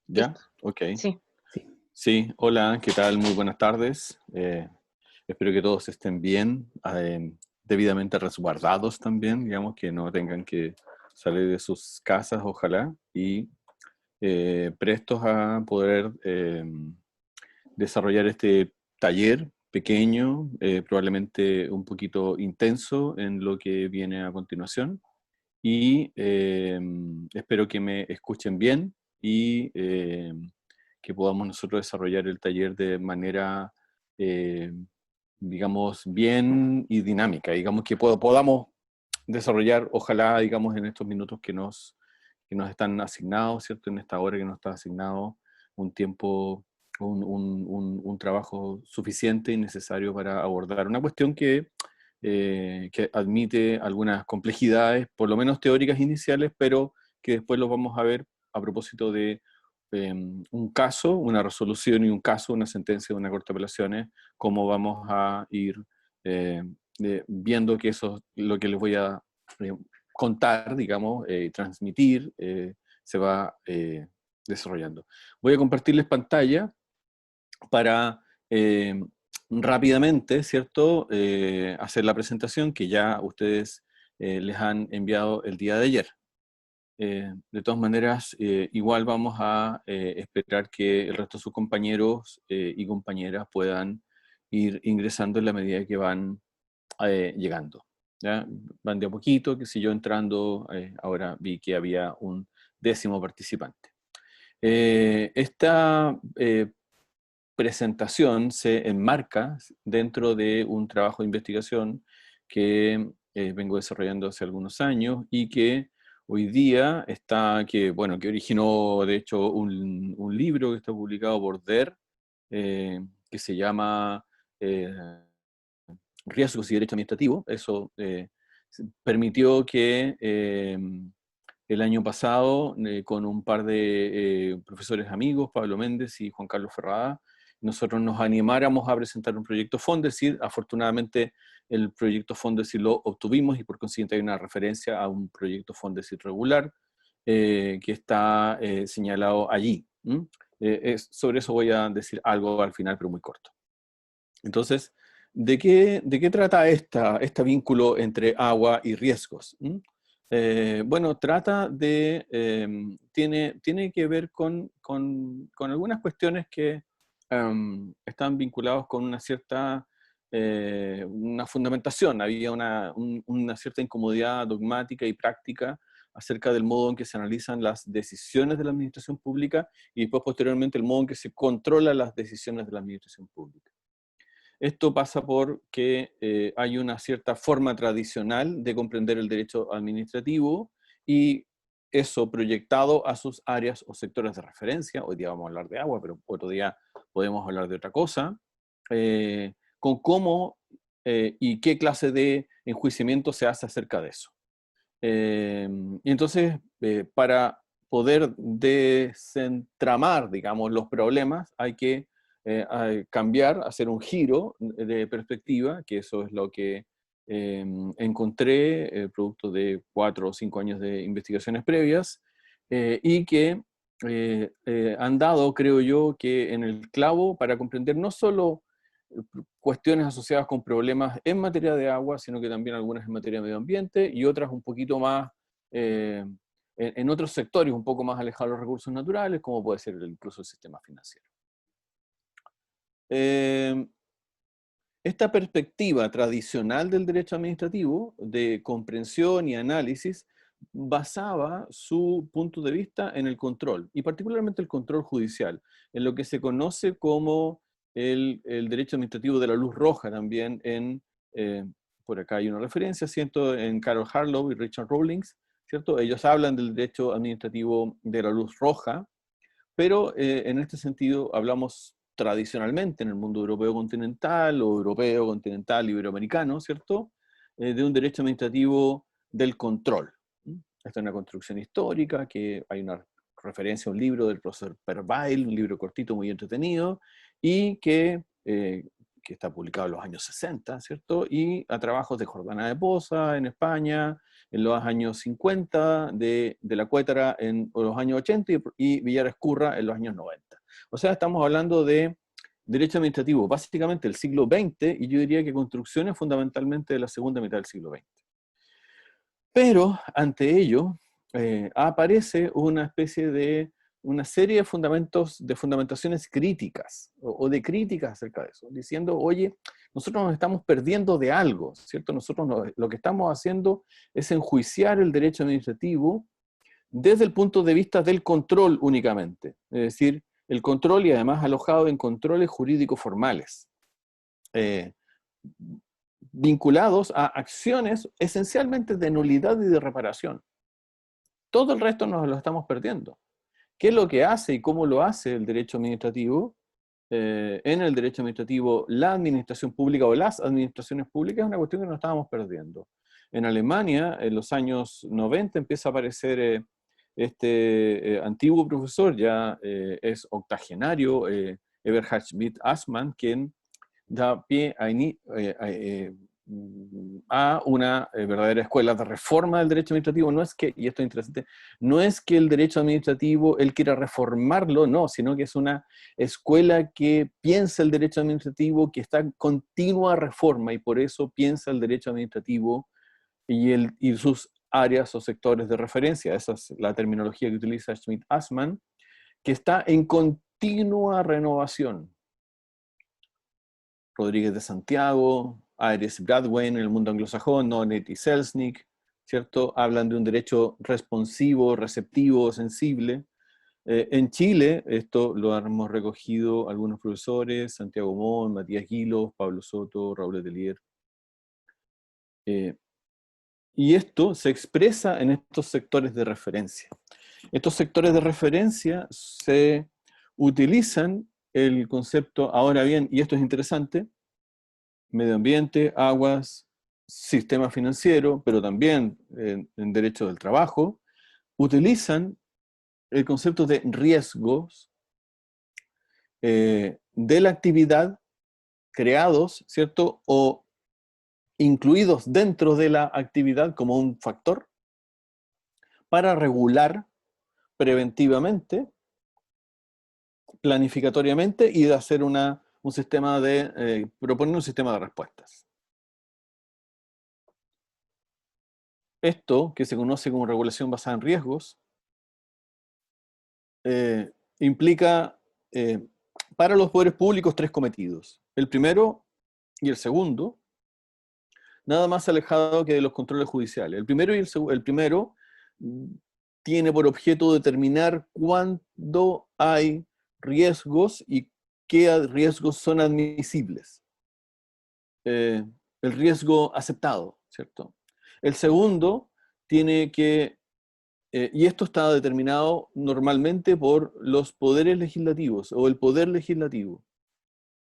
¿Ya? Listo. Ok. Sí. Sí. Sí, hola, ¿qué tal? Muy buenas tardes. Espero que todos estén bien, debidamente resguardados también, digamos, que no tengan que salir de sus casas, ojalá, y prestos a poder desarrollar este taller pequeño, probablemente un poquito intenso en lo que viene a continuación. Y espero que me escuchen bien y que podamos nosotros desarrollar el taller de manera, eh, digamos, bien y dinámica. Digamos que podamos desarrollar, ojalá, digamos, en estos minutos que nos están asignados, ¿cierto? En esta hora que nos está asignado un tiempo, un trabajo suficiente y necesario para abordar una cuestión que admite algunas complejidades, por lo menos teóricas iniciales, pero que después los vamos a ver a propósito de un caso, una resolución y un caso, una sentencia de una corte de apelaciones, cómo vamos a ir eh, viendo que eso es lo que les voy a eh, contar, digamos, transmitir, se va desarrollando. Voy a compartirles pantalla para rápidamente, ¿cierto?, hacer la presentación que ya ustedes les han enviado el día de ayer. De todas maneras, igual vamos a esperar que el resto de sus compañeros y compañeras puedan ir ingresando en la medida que van llegando. ¿Ya? Van de a poquito, que si yo entrando, ahora vi que había un 10º participante. Esta presentación se enmarca dentro de un trabajo de investigación que vengo desarrollando hace algunos años y que hoy día está, bueno, que originó de hecho un libro que está publicado por DER, que se llama eh, Riesgos y Derecho Administrativo. Eso permitió que el año pasado, con un par de profesores amigos, Pablo Méndez y Juan Carlos Ferrada, nosotros nos animáramos a presentar un proyecto Fondesit. Afortunadamente, el proyecto Fondesit lo obtuvimos y por consiguiente hay una referencia a un proyecto Fondesit regular que está señalado allí. Sobre eso voy a decir algo al final, pero muy corto. Entonces, ¿de qué trata este vínculo entre agua y riesgos? Bueno, tiene que ver con algunas cuestiones que están vinculados con una cierta una fundamentación. Había una cierta incomodidad dogmática y práctica acerca del modo en que se analizan las decisiones de la administración pública y después posteriormente el modo en que se controlan las decisiones de la administración pública. Esto pasa por que hay una cierta forma tradicional de comprender el derecho administrativo y eso proyectado a sus áreas o sectores de referencia. Hoy día vamos a hablar de agua, pero otro día podemos hablar de otra cosa. Con cómo y qué clase de enjuiciamiento se hace acerca de eso. Y entonces, para poder desentramar, digamos, los problemas, hay que cambiar, hacer un giro de perspectiva, que eso es lo que encontré, producto de 4 o 5 años de investigaciones previas, y que han dado, creo yo, que en el clavo para comprender no solo cuestiones asociadas con problemas en materia de agua, sino que también algunas en materia de medio ambiente y otras un poquito más en otros sectores un poco más alejados de los recursos naturales, como puede ser incluso el sistema financiero. Esta perspectiva tradicional del derecho administrativo, de comprensión y análisis, basaba su punto de vista en el control, y particularmente el control judicial, en lo que se conoce como el derecho administrativo de la luz roja también, eh, por acá hay una referencia, ¿cierto?, en Carol Harlow y Richard Rawlings, ¿cierto? Ellos hablan del derecho administrativo de la luz roja, pero en este sentido hablamos tradicionalmente en el mundo europeo continental o europeo continental iberoamericano, ¿cierto? De un derecho administrativo del control. Esta es una construcción histórica, que hay una referencia a un libro del profesor Pervail, un libro cortito, muy entretenido, y que que está publicado en los años 60, ¿cierto? Y a trabajos de Jordana de Poza en España, en los años 50, de la Cuétara en los años 80 y Villar Escurra en los años 90. O sea, estamos hablando de derecho administrativo, básicamente del siglo XX, y yo diría que construcciones fundamentalmente de la segunda mitad del siglo XX. Pero, ante ello, aparece una especie de, una serie de fundamentos, de fundamentaciones críticas, o de críticas acerca de eso, diciendo, oye, nosotros nos estamos perdiendo de algo, ¿cierto? Nosotros lo que estamos haciendo es enjuiciar el derecho administrativo desde el punto de vista del control únicamente, es decir, el control y además alojado en controles jurídicos formales, vinculados a acciones esencialmente de nulidad y de reparación. Todo el resto nos lo estamos perdiendo. ¿Qué es lo que hace y cómo lo hace el derecho administrativo? En el derecho administrativo, la administración pública o las administraciones públicas es una cuestión que nos estábamos perdiendo. En Alemania, en los años 90, empieza a aparecer este antiguo profesor, ya es octogenario, Eberhard Schmidt-Assmann, quien da pie a una verdadera escuela de reforma del derecho administrativo. No es que, y esto es interesante, no es que el derecho administrativo él quiera reformarlo, no, sino que es una escuela que piensa el derecho administrativo, que está en continua reforma, y por eso piensa el derecho administrativo y sus áreas o sectores de referencia. Esa es la terminología que utiliza Schmidt-Assmann, que está en continua renovación. Rodríguez de Santiago, Iris Bradway en el mundo anglosajón, Nonet y Selznick, ¿cierto? Hablan de un derecho responsivo, receptivo, sensible. En Chile, esto lo hemos recogido algunos profesores, Santiago Mon, Matías Guilos, Pablo Soto, Raúl Letelier. Y esto se expresa en estos sectores de referencia. Estos sectores de referencia se utilizan el concepto, ahora bien, y esto es interesante, medio ambiente, aguas, sistema financiero, pero también en derecho del trabajo, utilizan el concepto de riesgos de la actividad creados, ¿cierto? O incluidos dentro de la actividad como un factor para regular preventivamente, planificatoriamente y de hacer un sistema de, proponer un sistema de respuestas. Esto, que se conoce como regulación basada en riesgos, implica para los poderes públicos tres cometidos. El primero y el segundo, nada más alejado que de los controles judiciales. El primero tiene por objeto determinar cuándo hay riesgos y qué riesgos son admisibles. El riesgo aceptado, ¿cierto? El segundo tiene que, y esto está determinado normalmente por los poderes legislativos o el poder legislativo.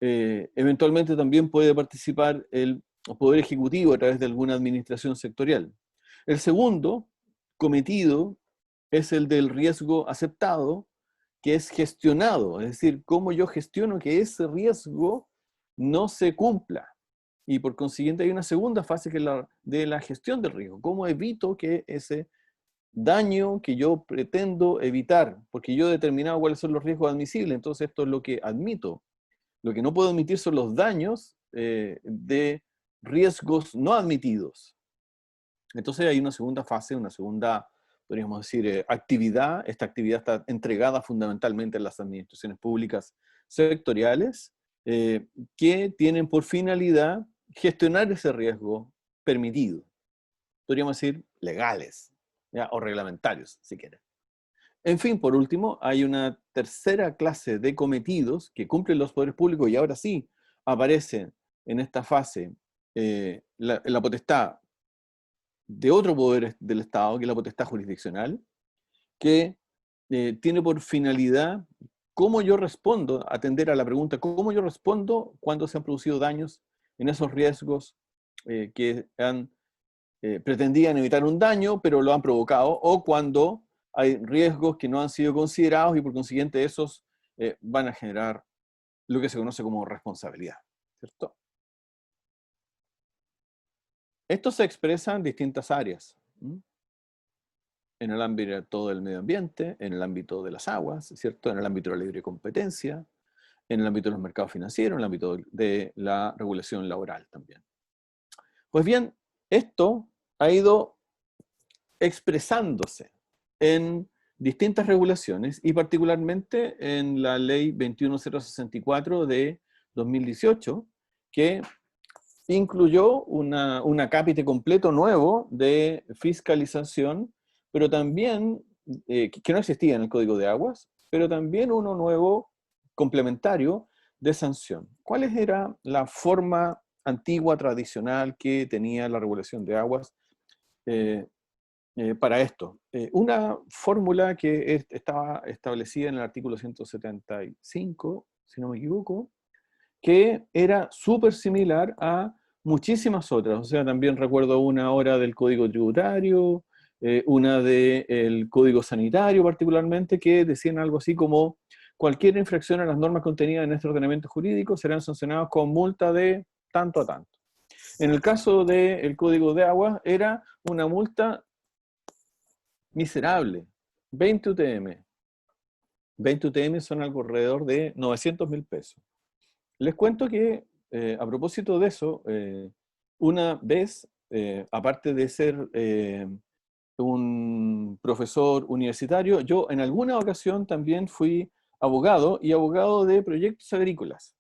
Eventualmente también puede participar el poder ejecutivo a través de alguna administración sectorial. El segundo cometido es el del riesgo aceptado, que es gestionado, es decir, cómo yo gestiono que ese riesgo no se cumpla. Y por consiguiente hay una segunda fase que es la de la gestión del riesgo. ¿Cómo evito que ese daño que yo pretendo evitar? Porque yo he determinado cuáles son los riesgos admisibles, entonces esto es lo que admito. Lo que no puedo admitir son los daños de riesgos no admitidos. Entonces hay una segunda fase, una segunda, podríamos decir, actividad. Esta actividad está entregada fundamentalmente en las administraciones públicas sectoriales, que tienen por finalidad gestionar ese riesgo permitido. Podríamos decir legales, ¿ya? O reglamentarios, si quieren. En fin, por último, hay una tercera clase de cometidos que cumplen los poderes públicos y ahora sí aparece en esta fase la potestad de otro poder del Estado, que es la potestad jurisdiccional, que tiene por finalidad cómo yo respondo, atender a la pregunta, cómo yo respondo cuando se han producido daños en esos riesgos que pretendían evitar un daño, pero lo han provocado, o cuando hay riesgos que no han sido considerados y por consiguiente esos van a generar lo que se conoce como responsabilidad, ¿cierto? Esto se expresa en distintas áreas. En el ámbito del medio ambiente, en el ámbito de las aguas, ¿cierto? En el ámbito de la libre competencia, en el ámbito de los mercados financieros, en el ámbito de la regulación laboral también. Pues bien, esto ha ido expresándose en distintas regulaciones y particularmente en la ley 21064 de 2018, que incluyó un acápite completo nuevo de fiscalización, pero también, que no existía en el Código de Aguas, pero también uno nuevo complementario de sanción. ¿Cuál era la forma antigua, tradicional que tenía la regulación de aguas para esto? Una fórmula que estaba establecida en el artículo 175, si no me equivoco, que era súper similar a muchísimas otras. O sea, también recuerdo una hora del Código Tributario, una del Código Sanitario particularmente, que decían algo así como: cualquier infracción a las normas contenidas en este ordenamiento jurídico serán sancionados con multa de tanto a tanto. En el caso del Código de Aguas era una multa miserable, 20 UTM. 20 UTM son alrededor de 900.000 pesos. Les cuento que, a propósito de eso, una vez, aparte de ser un profesor universitario, yo en alguna ocasión también fui abogado, y abogado de proyectos agrícolas.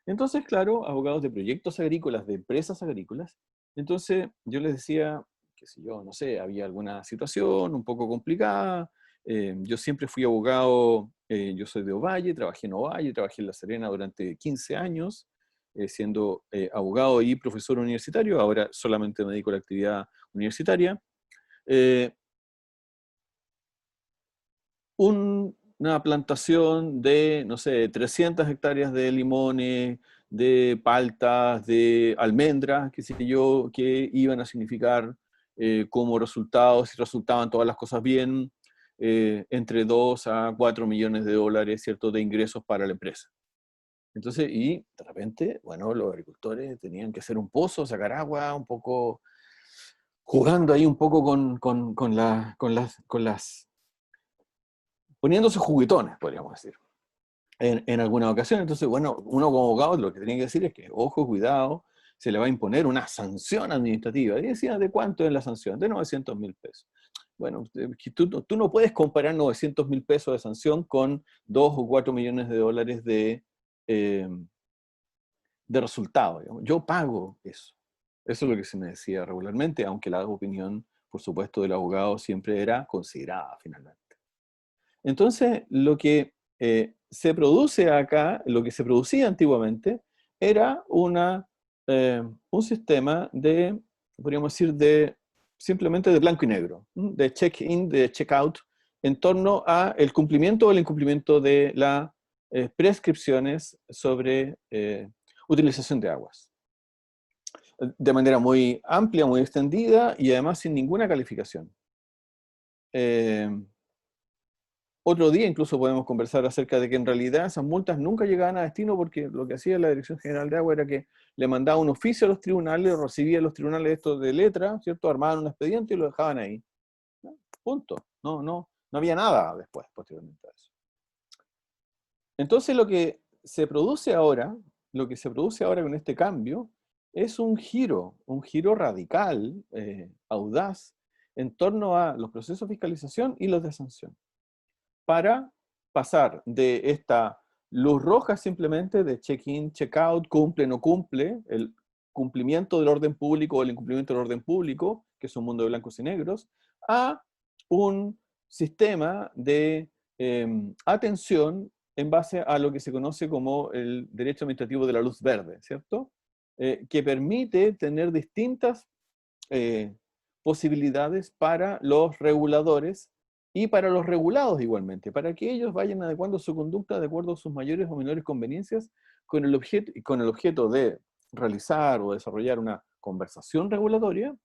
Entonces, claro, abogados de proyectos agrícolas, de empresas agrícolas. Entonces yo les decía, qué sé yo, no sé, había alguna situación un poco complicada. Yo siempre fui abogado, yo soy de Ovalle, trabajé en Ovalle, trabajé en La Serena durante 15 años, siendo abogado y profesor universitario. Ahora solamente me dedico a la actividad universitaria. Eh, una plantación de, no sé, 300 hectáreas de limones, de paltas, de almendras, qué sé yo, que iban a significar como resultado, si resultaban todas las cosas bien, entre 2 a 4 millones de dólares, ¿cierto?, de ingresos para la empresa. Entonces, y de repente, bueno, los agricultores tenían que hacer un pozo, sacar agua, un poco jugando ahí un poco con las poniéndose juguetones, podríamos decir, en alguna ocasión. Entonces, bueno, uno como abogado lo que tenía que decir es que, ojo, cuidado, se le va a imponer una sanción administrativa. Y decía, ¿de cuánto es la sanción? De 900.000 pesos. Bueno, tú no puedes comparar 900.000 pesos de sanción con 2 o 4 millones de dólares eh, de resultado. Digamos. Yo pago eso. Eso es lo que se me decía regularmente, aunque la opinión, por supuesto, del abogado siempre era considerada finalmente. Entonces, lo que se produce acá, lo que se producía antiguamente, era un sistema de, podríamos decir, simplemente de blanco y negro, de check-in, de check-out, en torno a el cumplimiento o el incumplimiento de las prescripciones sobre utilización de aguas. De manera muy amplia, muy extendida y además sin ninguna calificación. Otro día incluso podemos conversar acerca de que en realidad esas multas nunca llegaban a destino, porque lo que hacía la Dirección General de Agua era que le mandaba un oficio a los tribunales, recibía los tribunales esto de letra, ¿cierto? Armaban un expediente y lo dejaban ahí. ¿No? Punto. No había nada después, posteriormente a eso. Entonces lo que se produce ahora con este cambio, es un giro radical, audaz, en torno a los procesos de fiscalización y los de sanción, para pasar de esta luz roja simplemente de check-in, check-out, cumple, no cumple, el cumplimiento del orden público o el incumplimiento del orden público, que es un mundo de blancos y negros, a un sistema de atención en base a lo que se conoce como el derecho administrativo de la luz verde, ¿cierto? Que permite tener distintas posibilidades para los reguladores y para los regulados igualmente, para que ellos vayan adecuando su conducta de acuerdo a sus mayores o menores conveniencias, con el objeto de realizar o desarrollar una conversación regulatoria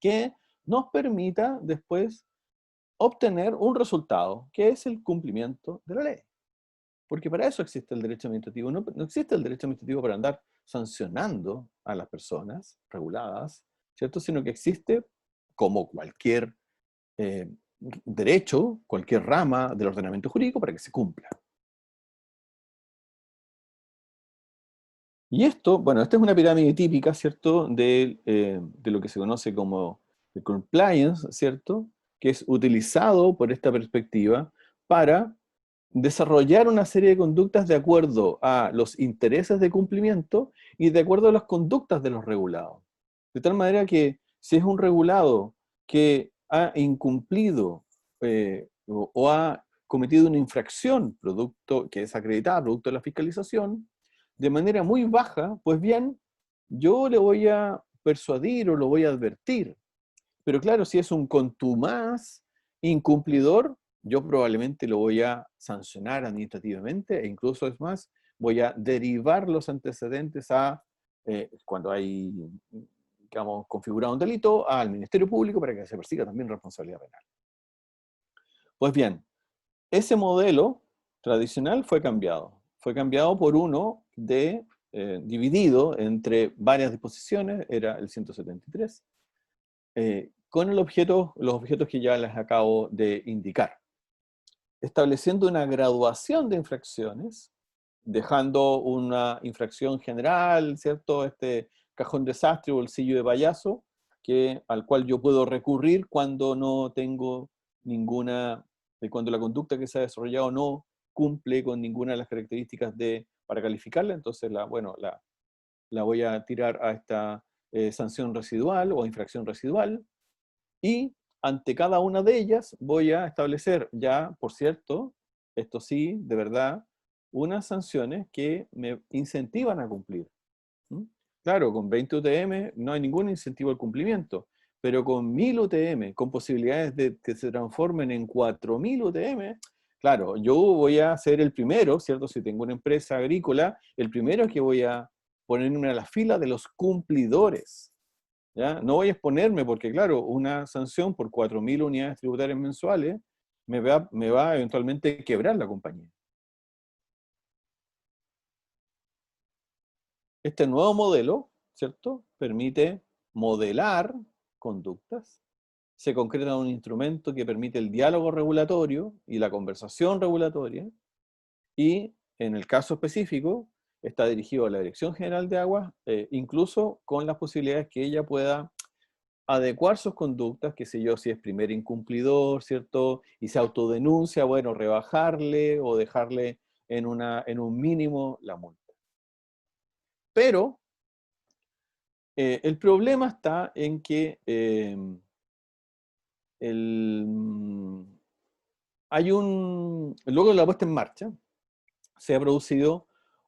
que nos permita después obtener un resultado, que es el cumplimiento de la ley. Porque para eso existe el derecho administrativo. No existe el derecho administrativo para andar sancionando a las personas reguladas, ¿cierto? Sino que existe, como cualquier derecho, cualquier rama del ordenamiento jurídico, para que se cumpla. Y esto, bueno, esta es una pirámide típica, ¿cierto?, de lo que se conoce como el compliance, ¿cierto?, que es utilizado por esta perspectiva para desarrollar una serie de conductas de acuerdo a los intereses de cumplimiento y de acuerdo a las conductas de los regulados. De tal manera que si es un regulado que ha incumplido o ha cometido una infracción producto que es acreditada, producto de la fiscalización, de manera muy baja, pues bien, yo le voy a persuadir o lo voy a advertir. Pero claro, si es un contumaz incumplidor, yo probablemente lo voy a sancionar administrativamente e incluso es más, voy a derivar los antecedentes a, cuando hay, digamos, configurado un delito, al Ministerio Público para que se persiga también responsabilidad penal. Pues bien, ese modelo tradicional fue cambiado. Fue cambiado por uno dividido entre varias disposiciones, era el 173, con los objetos que ya les acabo de indicar, estableciendo una graduación de infracciones, dejando una infracción general, ¿cierto? Este cajón desastre, bolsillo de payaso, al cual yo puedo recurrir cuando no tengo cuando la conducta que se ha desarrollado no cumple con ninguna de las características para calificarla, entonces la voy a tirar a esta sanción residual o infracción residual, y ante cada una de ellas voy a establecer ya, por cierto, esto sí, de verdad, unas sanciones que me incentivan a cumplir. ¿Mm? Claro, con 20 UTM no hay ningún incentivo al cumplimiento, pero con 1000 UTM, con posibilidades de que se transformen en 4000 UTM, claro, yo voy a ser el primero, ¿cierto? Si tengo una empresa agrícola, el primero que voy a ponerme a la fila de los cumplidores. ¿Ya? No voy a exponerme porque, claro, una sanción por 4000 unidades tributarias mensuales me va a eventualmente quebrar la compañía. Este nuevo modelo, ¿cierto?, permite modelar conductas, se concreta un instrumento que permite el diálogo regulatorio y la conversación regulatoria, y en el caso específico está dirigido a la Dirección General de Aguas, incluso con las posibilidades que ella pueda adecuar sus conductas, qué sé yo, si es primer incumplidor, ¿cierto? Y se autodenuncia, bueno, rebajarle o dejarle en un mínimo la multa. Pero el problema está en que luego de la puesta en marcha, se ha producido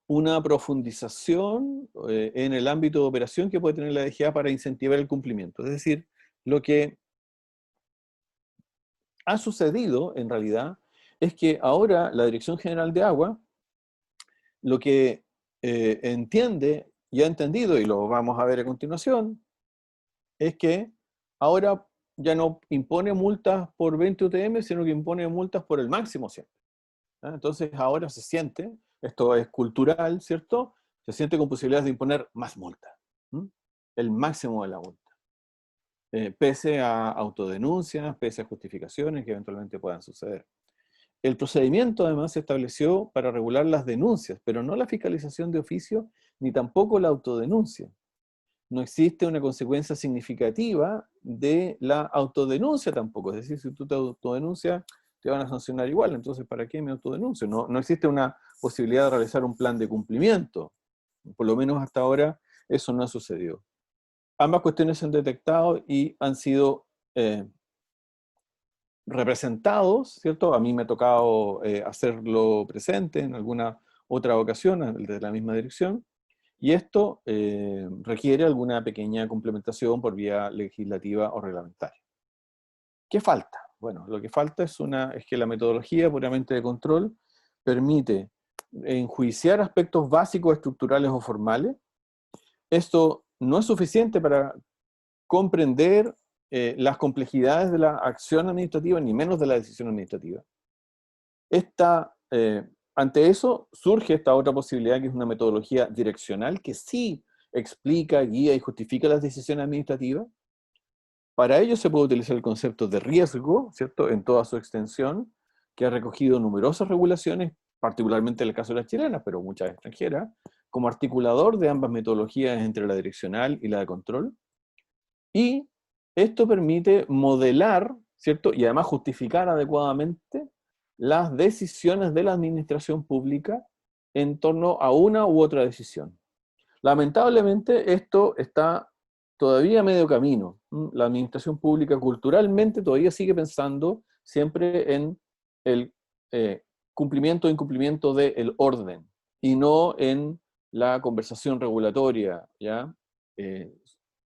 una profundización en el ámbito de operación que puede tener la DGA para incentivar el cumplimiento. Es decir, lo que ha sucedido, en realidad, es que ahora la Dirección General de Agua lo que entiende y ha entendido, y lo vamos a ver a continuación, es que ahora ya no impone multas por 20 UTM, sino que impone multas por el máximo siempre. ¿Ah? Entonces ahora se siente, esto es cultural, ¿cierto? Se siente con posibilidades de imponer más multa. El máximo de la multa. Pese a autodenuncias, pese a justificaciones que eventualmente puedan suceder. El procedimiento además se estableció para regular las denuncias, pero no la fiscalización de oficio, ni tampoco la autodenuncia. No existe una consecuencia significativa de la autodenuncia tampoco. Es decir, si tú te autodenuncias, te van a sancionar igual. Entonces, ¿para qué me autodenuncio? No existe una posibilidad de realizar un plan de cumplimiento. Por lo menos hasta ahora eso no ha sucedido. Ambas cuestiones se han detectado y han sido representados, ¿cierto? A mí me ha tocado hacerlo presente en alguna otra ocasión, de la misma dirección, y esto requiere alguna pequeña complementación por vía legislativa o reglamentaria. ¿Qué falta? Bueno, lo que falta es que la metodología puramente de control permite enjuiciar aspectos básicos, estructurales o formales. Esto no es suficiente para comprender las complejidades de la acción administrativa, ni menos de la decisión administrativa. Esta ante eso surge esta otra posibilidad, que es una metodología direccional que sí explica, guía y justifica las decisiones administrativas. Para ello se puede utilizar el concepto de riesgo, ¿cierto?, en toda su extensión, que ha recogido numerosas regulaciones, particularmente en el caso de las chilenas, pero muchas extranjeras, como articulador de ambas metodologías entre la direccional y la de control. Y esto permite modelar, ¿cierto?, y además justificar adecuadamente las decisiones de la administración pública en torno a una u otra decisión. Lamentablemente esto está todavía a medio camino. La administración pública culturalmente todavía sigue pensando siempre en el cumplimiento o incumplimiento del orden, y no en la conversación regulatoria, ¿ya?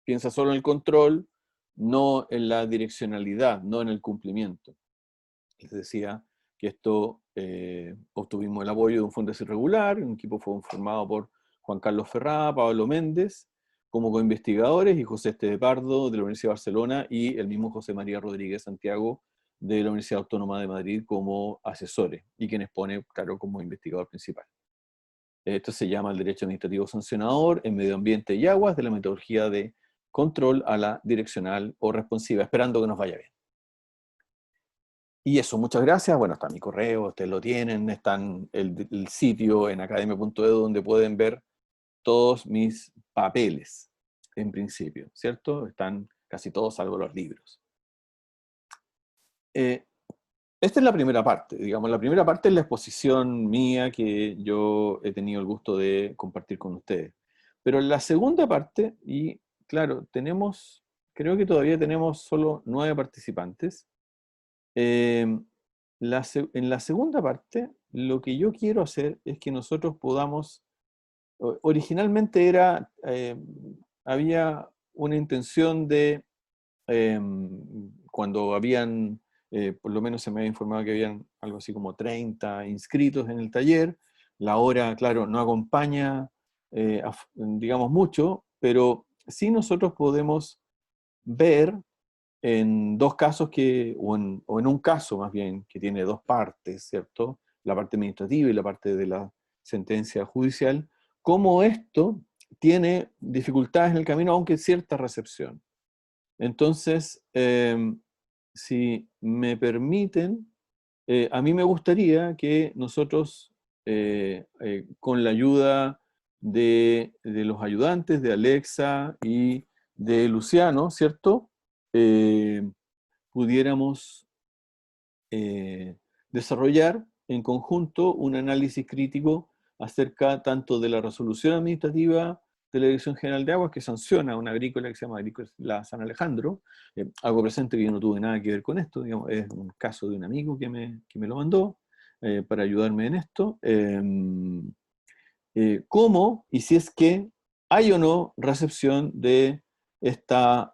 Piensa solo en el control, no en la direccionalidad, no en el cumplimiento. Les decía que esto obtuvimos el apoyo de un fondo irregular, un equipo fue formado por Juan Carlos Ferrá, Pablo Méndez, como coinvestigadores, y José Este de Pardo, de la Universidad de Barcelona, y el mismo José María Rodríguez Santiago, de la Universidad Autónoma de Madrid, como asesores, y quienes pone, claro, como investigador principal. Esto se llama el derecho administrativo sancionador en medio ambiente y aguas, de la metodología de control a la direccional o responsiva, esperando que nos vaya bien. Y eso, muchas gracias. Bueno, está mi correo, ustedes lo tienen, está el sitio en academia.edu, donde pueden ver todos mis papeles, en principio, ¿cierto? Están casi todos, salvo los libros. Esta es la primera parte, digamos. La primera parte es la exposición mía que yo he tenido el gusto de compartir con ustedes. Pero la segunda parte, y claro, creo que todavía tenemos solo 9 participantes. En la segunda parte, lo que yo quiero hacer es que nosotros podamos, originalmente había una intención de, cuando habían, por lo menos se me había informado que habían algo así como 30 inscritos en el taller. La hora, claro, no acompaña, digamos, mucho, pero sí nosotros podemos ver en dos casos o en un caso más bien, que tiene dos partes, ¿cierto? La parte administrativa y la parte de la sentencia judicial, cómo esto tiene dificultades en el camino, aunque cierta recepción. Entonces, si me permiten, a mí me gustaría que nosotros, con la ayuda de los ayudantes, de Alexa y de Luciano, ¿cierto?, pudiéramos desarrollar en conjunto un análisis crítico acerca tanto de la resolución administrativa de la Dirección General de Aguas, que sanciona a una agrícola que se llama Agrícola San Alejandro. Hago presente que yo no tuve nada que ver con esto, digamos, es un caso de un amigo que me lo mandó para ayudarme en esto. ¿Cómo y si es que hay o no recepción de esta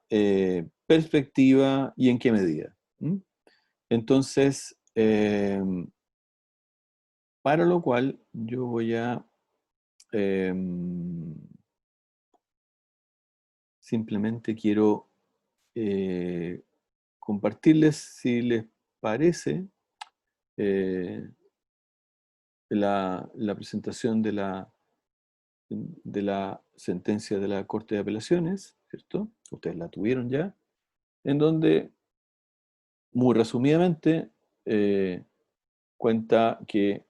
perspectiva y en qué medida? Entonces, para lo cual yo voy a simplemente quiero compartirles, si les parece, la presentación de la sentencia de la Corte de Apelaciones, ¿cierto? Ustedes la tuvieron ya, en donde, muy resumidamente, cuenta que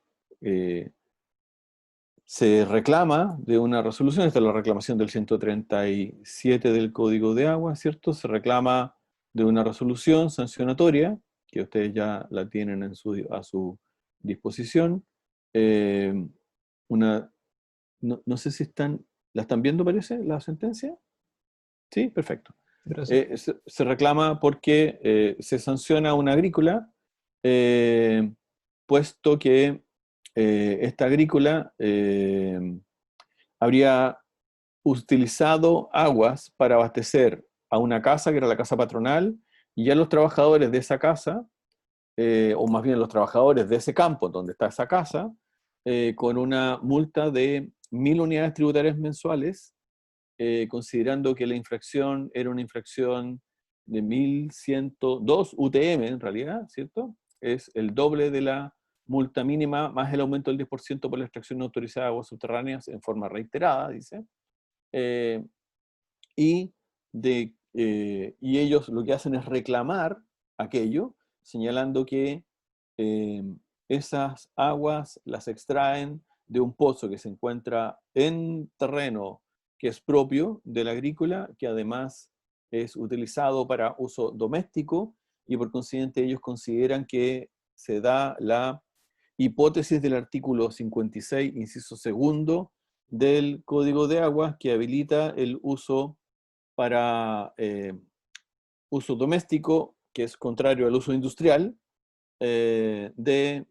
se reclama de una resolución. Esta es la reclamación del 137 del Código de Agua, ¿cierto? Se reclama de una resolución sancionatoria, que ustedes ya la tienen a su disposición. No sé si ¿la están viendo, parece, la sentencia? Sí, perfecto. Se reclama porque se sanciona a una agrícola, puesto que esta agrícola habría utilizado aguas para abastecer a una casa, que era la casa patronal, y ya los trabajadores de esa casa, o más bien los trabajadores de ese campo donde está esa casa, con una multa de 1.000 unidades tributarias mensuales, considerando que la infracción era una infracción de 1.102 UTM en realidad, ¿cierto? Es el doble de la multa mínima más el aumento del 10% por la extracción no autorizada de aguas subterráneas en forma reiterada, dice. Y ellos lo que hacen es reclamar aquello, señalando que esas aguas las extraen de un pozo que se encuentra en terreno que es propio del agrícola, que además es utilizado para uso doméstico, y por consiguiente ellos consideran que se da la hipótesis del artículo 56, inciso segundo, del Código de Aguas, que habilita el uso para uso doméstico, que es contrario al uso industrial, de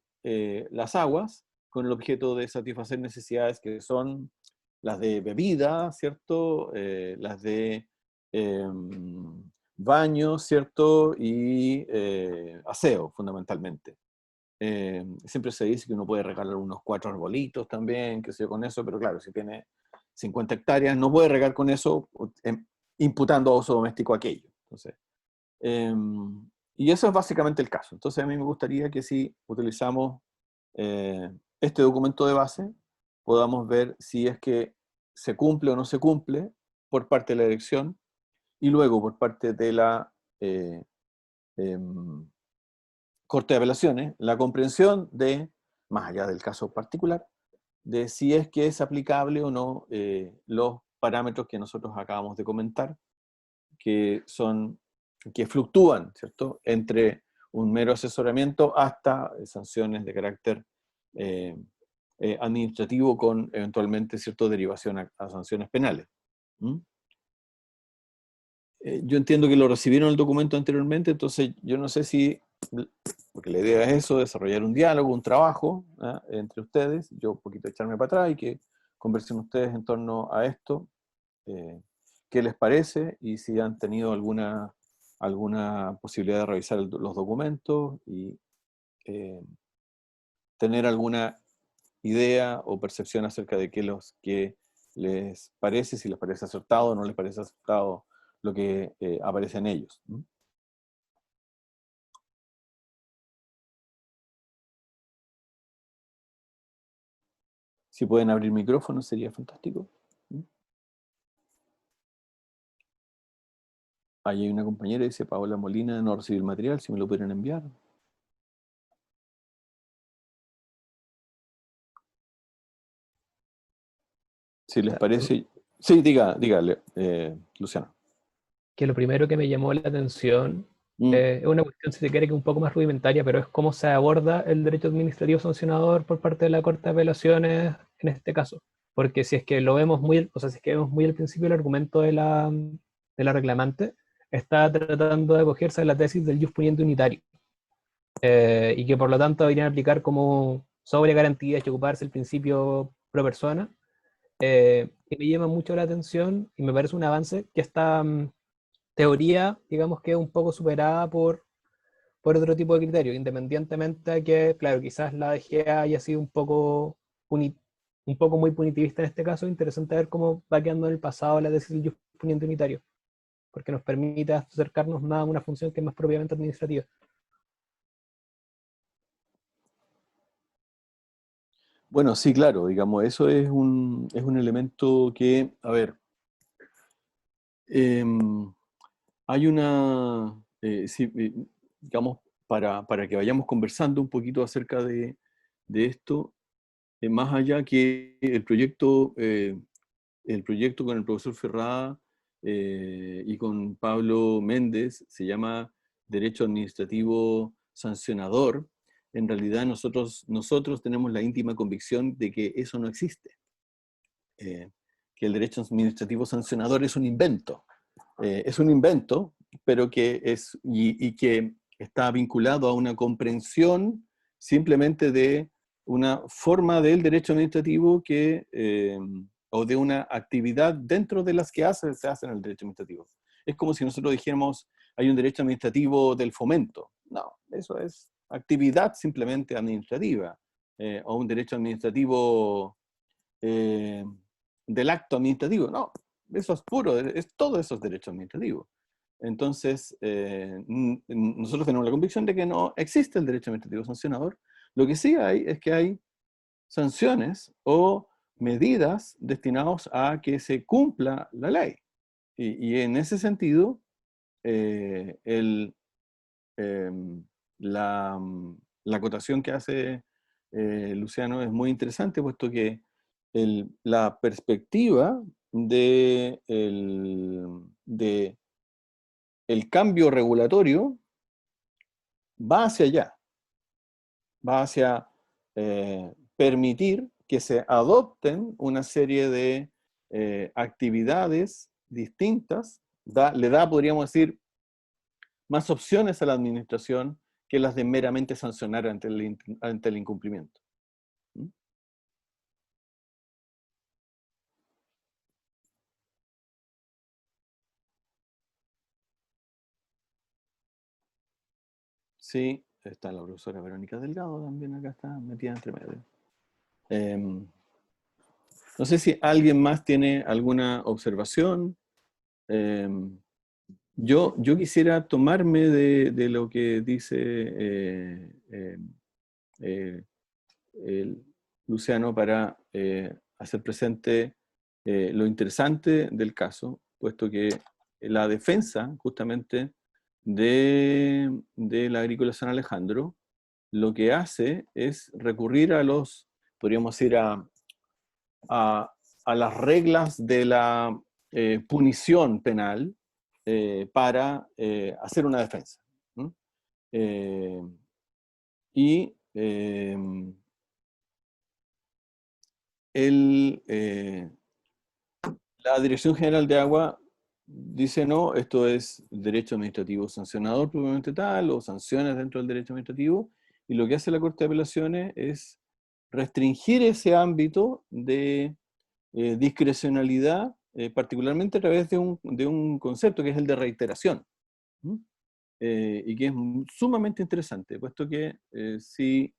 las aguas, con el objeto de satisfacer necesidades que son las de bebida, ¿cierto? Las de baño, ¿cierto? Y aseo, fundamentalmente. Siempre se dice que uno puede regalar unos 4 arbolitos también, que sé yo, con eso, pero claro, si tiene 50 hectáreas, no puede regar con eso, imputando a uso doméstico aquello. Entonces, y eso es básicamente el caso. Entonces a mí me gustaría que si utilizamos este documento de base, podamos ver si es que se cumple o no se cumple por parte de la dirección, y luego por parte de la Corte de Apelaciones, la comprensión de, más allá del caso particular, de si es que es aplicable o no los parámetros que nosotros acabamos de comentar, que son, que fluctúan, ¿cierto?, entre un mero asesoramiento hasta sanciones de carácter administrativo con eventualmente cierta derivación a sanciones penales. ¿Mm? Yo entiendo que lo recibieron el documento anteriormente, entonces yo no sé si, porque la idea es eso, desarrollar un diálogo, un trabajo entre ustedes, yo un poquito echarme para atrás y que conversen ustedes en torno a esto, qué les parece y si han tenido alguna posibilidad de revisar los documentos y tener alguna idea o percepción acerca de qué les parece, si les parece acertado o no les parece acertado lo que aparece en ellos. ¿Mm? Si pueden abrir micrófono sería fantástico. ¿Mm? Ahí hay una compañera, dice Paola Molina, no recibir material, si me lo pudieran enviar. Si les parece... Sí, dígale, Luciano. Que lo primero que me llamó la atención es una cuestión, si se quiere, que es un poco más rudimentaria, pero es cómo se aborda el derecho administrativo sancionador por parte de la Corte de Apelaciones en este caso. Porque si es que lo vemos muy, o sea, si es que vemos muy al principio el argumento de la reclamante, está tratando de acogerse a la tesis del jus puniendi unitario. Y que por lo tanto deberían aplicar como sobre garantías y ocuparse el principio pro persona. Que me llama mucho la atención y me parece un avance que esta teoría, digamos que es un poco superada por otro tipo de criterios, independientemente de que, claro, quizás la DGA haya sido un poco muy punitivista en este caso. Interesante ver cómo va quedando en el pasado la tesis del jus puniendi unitario, porque nos permite acercarnos más a una función que es más propiamente administrativa. Bueno, sí, claro, digamos, eso es un elemento que, a ver, hay sí, digamos, para que vayamos conversando un poquito acerca de esto, más allá que el proyecto con el profesor Ferrada y con Pablo Méndez se llama Derecho Administrativo Sancionador. En realidad nosotros tenemos la íntima convicción de que eso no existe, que el derecho administrativo sancionador es un invento. Es un invento, pero que y que está vinculado a una comprensión simplemente de una forma del derecho administrativo o de una actividad dentro de las que se hace en el derecho administrativo. Es como si nosotros dijéramos, hay un derecho administrativo del fomento. No, eso es actividad simplemente administrativa, o un derecho administrativo del acto administrativo. No, eso es puro, es todo esos derechos administrativos. Entonces, nosotros tenemos la convicción de que no existe el derecho administrativo sancionador, Lo que sí hay es que hay sanciones o medidas destinadas a que se cumpla la ley. Y en ese sentido, eh, el, em, la, la acotación que hace Luciano es muy interesante, puesto que la perspectiva de el cambio regulatorio va hacia allá, va hacia permitir que se adopten una serie de actividades distintas, le da, podríamos decir, más opciones a la administración que las de meramente sancionar ante el incumplimiento. ¿Mm? Sí, está la profesora Verónica Delgado también acá está metida entre medio. No sé si alguien más tiene alguna observación. Yo quisiera tomarme de lo que dice Luciano para hacer presente lo interesante del caso, puesto que la defensa justamente de la agrícola San Alejandro lo que hace es recurrir a podríamos ir a las reglas de la punición penal para hacer una defensa. ¿No? Y la Dirección General de Agua dice no, esto es derecho administrativo sancionador propiamente tal, o sanciones dentro del derecho administrativo, y lo que hace la Corte de Apelaciones es restringir ese ámbito de discrecionalidad, particularmente a través de un concepto que es el de reiteración, y que es sumamente interesante, puesto que si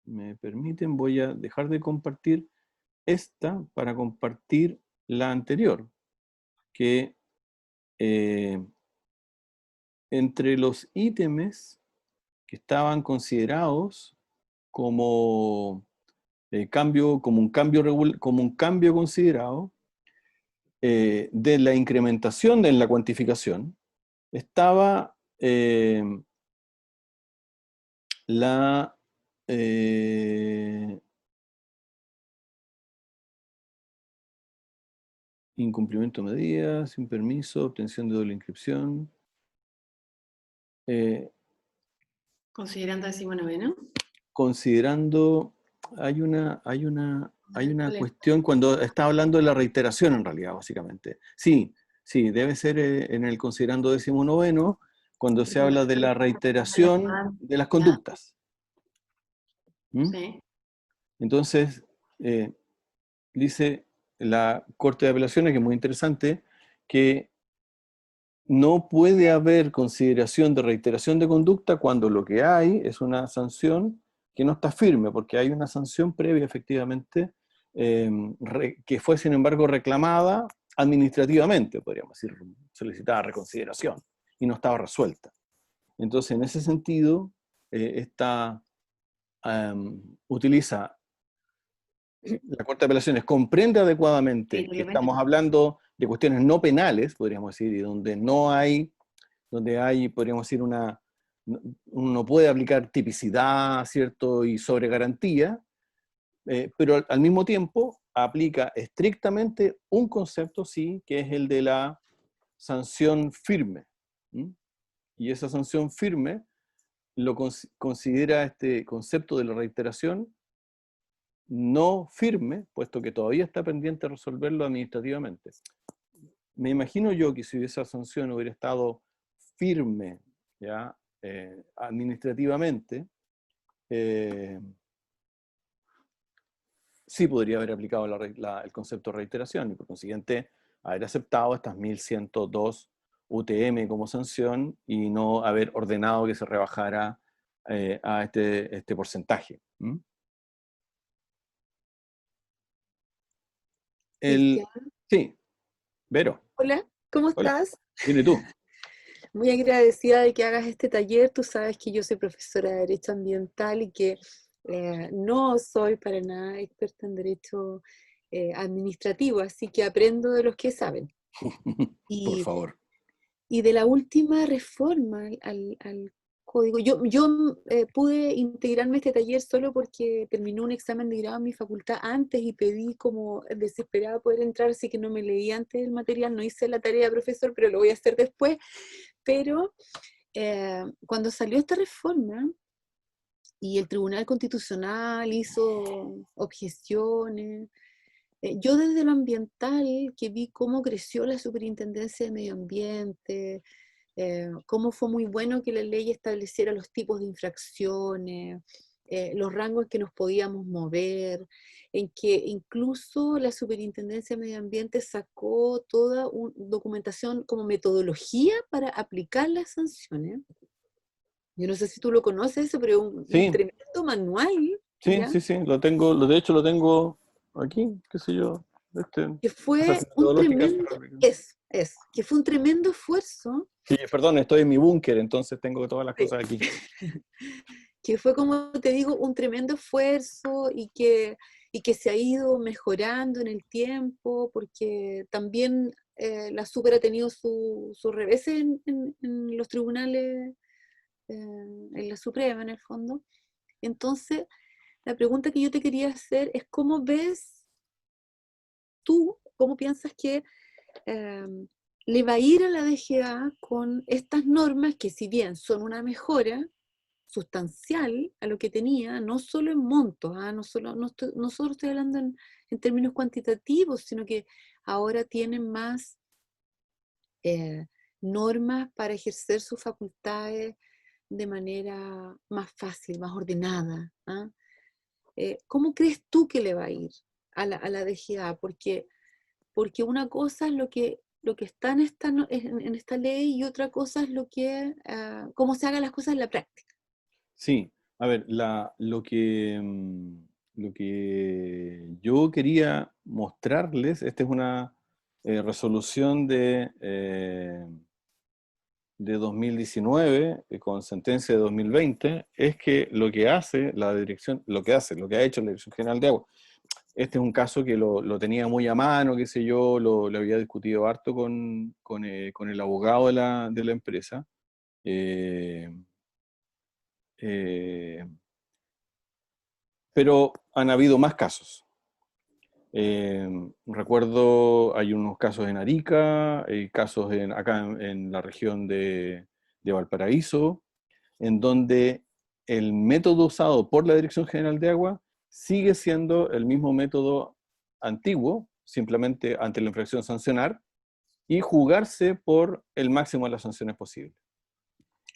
me permiten voy a dejar de compartir esta para compartir la anterior, que entre los ítems que estaban considerados como, como un cambio considerado de la incrementación de la cuantificación, estaba la incumplimiento de medidas, sin permiso, obtención de doble inscripción. Considerando 19º. Considerando, hay una cuestión cuando está hablando de la reiteración en realidad, básicamente. Sí, sí, debe ser en el considerando 19º, cuando se habla de la reiteración de las conductas. ¿Mm? Sí. Entonces, dice la Corte de Apelaciones, que es muy interesante, que no puede haber consideración de reiteración de conducta cuando lo que hay es una sanción que no está firme, porque hay una sanción previa, efectivamente, que fue, sin embargo, reclamada administrativamente, podríamos decir, solicitada reconsideración, y no estaba resuelta. Entonces, en ese sentido, utiliza la Corte de Apelaciones, comprende adecuadamente que estamos hablando de cuestiones no penales, podríamos decir, y donde hay, podríamos decir, uno puede aplicar tipicidad, ¿cierto? Y sobregarantía, pero al mismo tiempo aplica estrictamente un concepto, sí, que es el de la sanción firme. ¿Mm? Y esa sanción firme lo considera este concepto de la reiteración no firme, puesto que todavía está pendiente de resolverlo administrativamente. Me imagino yo que si esa sanción hubiera estado firme, ¿ya? Administrativamente, sí podría haber aplicado el concepto de reiteración y por consiguiente haber aceptado estas 1102 UTM como sanción y no haber ordenado que se rebajara a este porcentaje. ¿Mm? Sí, Vero. Hola, ¿cómo Hola. estás? Dime tú. Muy agradecida de que hagas este taller. Tú sabes que yo soy profesora de Derecho Ambiental y que no soy para nada experta en derecho administrativo, así que aprendo de los que saben. Por favor. Y de la última reforma al código, yo pude integrarme a este taller solo porque terminó un examen de grado en mi facultad antes y pedí como desesperada poder entrar, así que no me leí antes el material, no hice la tarea, profesor, pero lo voy a hacer después. Pero cuando salió esta reforma y el Tribunal Constitucional hizo objeciones, yo desde lo ambiental, que vi cómo creció la Superintendencia de Medio Ambiente, cómo fue muy bueno que la ley estableciera los tipos de infracciones, los rangos en que nos podíamos mover, en que incluso la Superintendencia de Medio Ambiente sacó toda una documentación como metodología para aplicar las sanciones. Yo no sé si tú lo conoces eso, pero es un Sí, tremendo manual, sí, ¿ya? sí, sí, lo tengo, de hecho lo tengo aquí, qué sé yo, Que esas fue un metodológicas para tremendo, aplicar. que fue un tremendo esfuerzo, Sí, perdón, estoy en mi búnker, entonces tengo todas las sí, cosas aquí. que fue, como te digo, un tremendo esfuerzo y que se ha ido mejorando en el tiempo, porque también la Super ha tenido su revés en los tribunales, en la Suprema en el fondo. Entonces, la pregunta que yo te quería hacer es, ¿cómo ves tú, cómo piensas que eh, le va a ir a la DGA con estas normas que, si bien son una mejora sustancial a lo que tenía, no solo en montos, no solo estoy hablando en términos cuantitativos, sino que ahora tienen más eh, normas para ejercer sus facultades de manera más fácil, más ordenada? ¿Ah? ¿Cómo crees tú que le va a ir a la DGA? Porque una cosa es lo que está en esta, en esta ley y otra cosa es cómo se hagan las cosas en la práctica. Sí, a ver, lo que yo quería mostrarles, esta es una resolución de 2019, con sentencia de 2020, es que lo que hace la dirección, lo que ha hecho la Dirección General de Agua, este es un caso que lo tenía muy a mano, qué sé yo, lo había discutido harto con el abogado de la empresa. eh, eh, pero han habido más casos. Recuerdo, hay unos casos en Arica, hay casos acá en la región de Valparaíso, en donde el método usado por la Dirección General de Agua sigue siendo el mismo método antiguo, simplemente ante la infracción sancionar, y jugarse por el máximo de las sanciones posibles,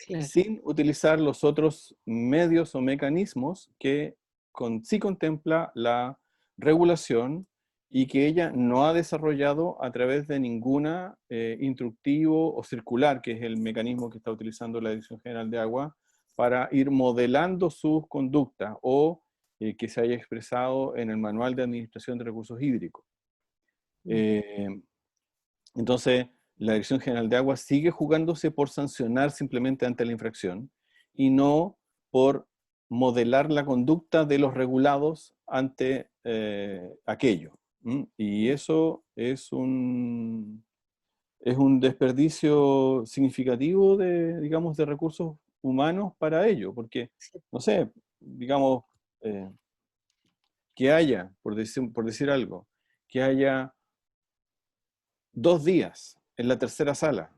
Claro. sin utilizar los otros medios o mecanismos que sí contempla la regulación y que ella no ha desarrollado a través de ninguna instructivo o circular, que es el mecanismo que está utilizando la Dirección General de Agua para ir modelando sus conductas o que se haya expresado en el Manual de Administración de Recursos Hídricos. Entonces, la Dirección General de Agua sigue jugándose por sancionar simplemente ante la infracción y no por modelar la conducta de los regulados ante aquello. Y eso es un desperdicio significativo digamos, de recursos humanos para ello, porque, no sé, digamos, que haya, por decir algo, que haya 2 días en la tercera sala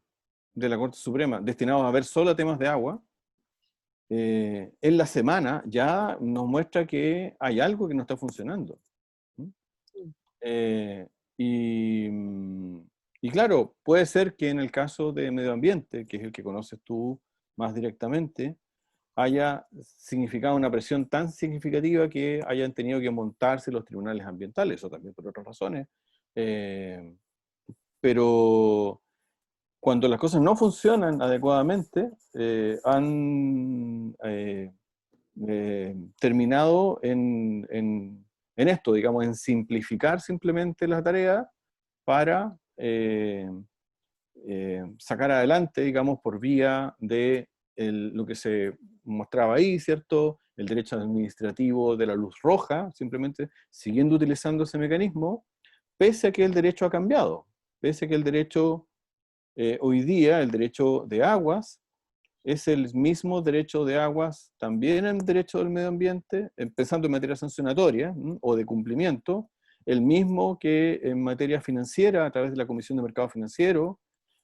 de la Corte Suprema destinados a ver solo temas de agua, en la semana ya nos muestra que hay algo que no está funcionando. Eh, y, y claro, puede ser que en el caso de medio ambiente, que es el que conoces tú más directamente, haya significado una presión tan significativa que hayan tenido que montarse los tribunales ambientales, o también por otras razones. Pero cuando las cosas no funcionan adecuadamente, han terminado en esto, digamos, en simplificar simplemente la tarea para sacar adelante, digamos, por vía de lo que se mostraba ahí, ¿cierto? el derecho administrativo de la luz roja, simplemente siguiendo utilizando ese mecanismo, pese a que el derecho ha cambiado, pese a que el derecho, hoy día, el derecho de aguas, es el mismo derecho de aguas, también el derecho del medio ambiente, empezando en materia sancionatoria o de cumplimiento, el mismo que en materia financiera a través de la Comisión de Mercado Financiero,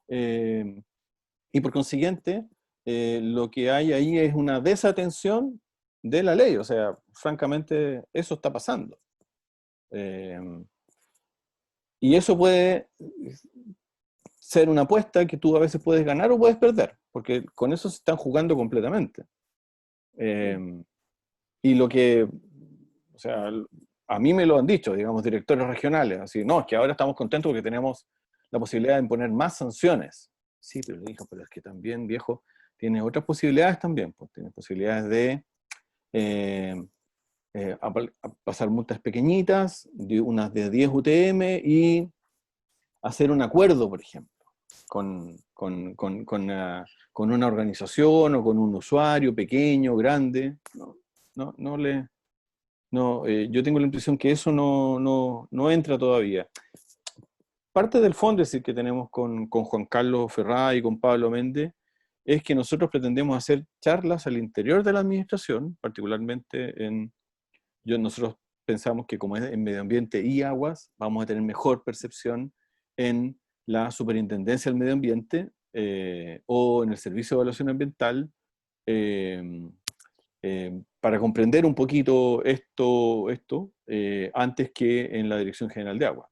y por consiguiente, lo que hay ahí es una desatención de la ley, o sea, francamente, eso está pasando. Y eso puede ser una apuesta que tú a veces puedes ganar o puedes perder, porque con eso se están jugando completamente. Y lo que, o sea, a mí me lo han dicho, digamos, directores regionales, así, no, es que ahora estamos contentos porque tenemos la posibilidad de imponer más sanciones. Sí, pero hijo, pero es que también, viejo, tiene otras posibilidades también, pues tiene posibilidades de a pasar multas pequeñitas, unas de 10 UTM, y hacer un acuerdo, por ejemplo, con una organización o con un usuario pequeño, grande. Yo tengo la impresión que eso no entra todavía. Parte del fundraising que tenemos con Juan Carlos Ferrá y con Pablo Méndez es que nosotros pretendemos hacer charlas al interior de la administración, particularmente nosotros pensamos que como es en medio ambiente y aguas, vamos a tener mejor percepción en la superintendencia del medio ambiente o en el servicio de evaluación ambiental, para comprender un poquito esto antes que en la Dirección General de Agua.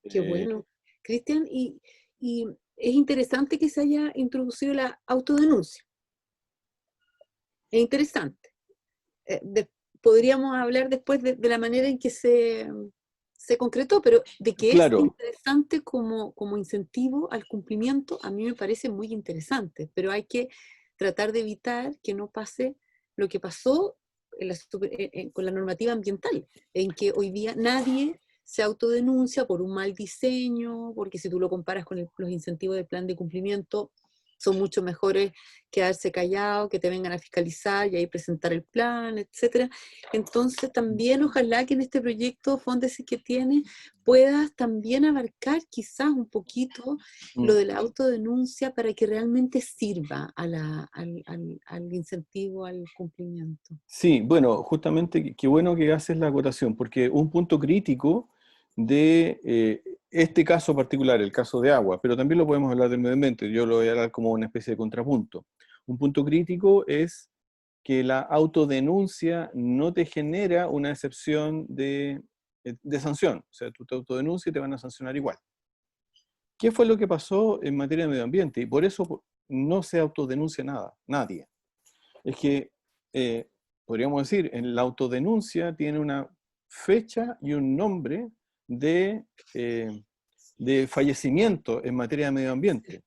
Qué bueno. Cristian, y es interesante que se haya introducido la autodenuncia. Es interesante. Podríamos hablar después de la manera en que se concretó, pero de que claro, es interesante como incentivo al cumplimiento, a mí me parece muy interesante, pero hay que tratar de evitar que no pase lo que pasó con la normativa ambiental, en que hoy día nadie se autodenuncia por un mal diseño, porque si tú lo comparas con los incentivos del plan de cumplimiento, son mucho mejores quedarse callado, que te vengan a fiscalizar y ahí presentar el plan, etcétera. Entonces también ojalá que en este proyecto Fondesis que tiene puedas también abarcar quizás un poquito lo de la autodenuncia para que realmente sirva al incentivo, al cumplimiento. Sí, bueno, justamente qué bueno que haces la acotación, porque un punto crítico de este caso particular, el caso de agua, pero también lo podemos hablar del medio ambiente, yo lo voy a hablar como una especie de contrapunto. Un punto crítico es que la autodenuncia no te genera una excepción de sanción, o sea, tú te autodenuncias y te van a sancionar igual. ¿Qué fue lo que pasó en materia de medio ambiente? Y por eso no se autodenuncia nadie. Es que podríamos decir, en la autodenuncia tiene una fecha y un nombre de fallecimiento en materia de medio ambiente.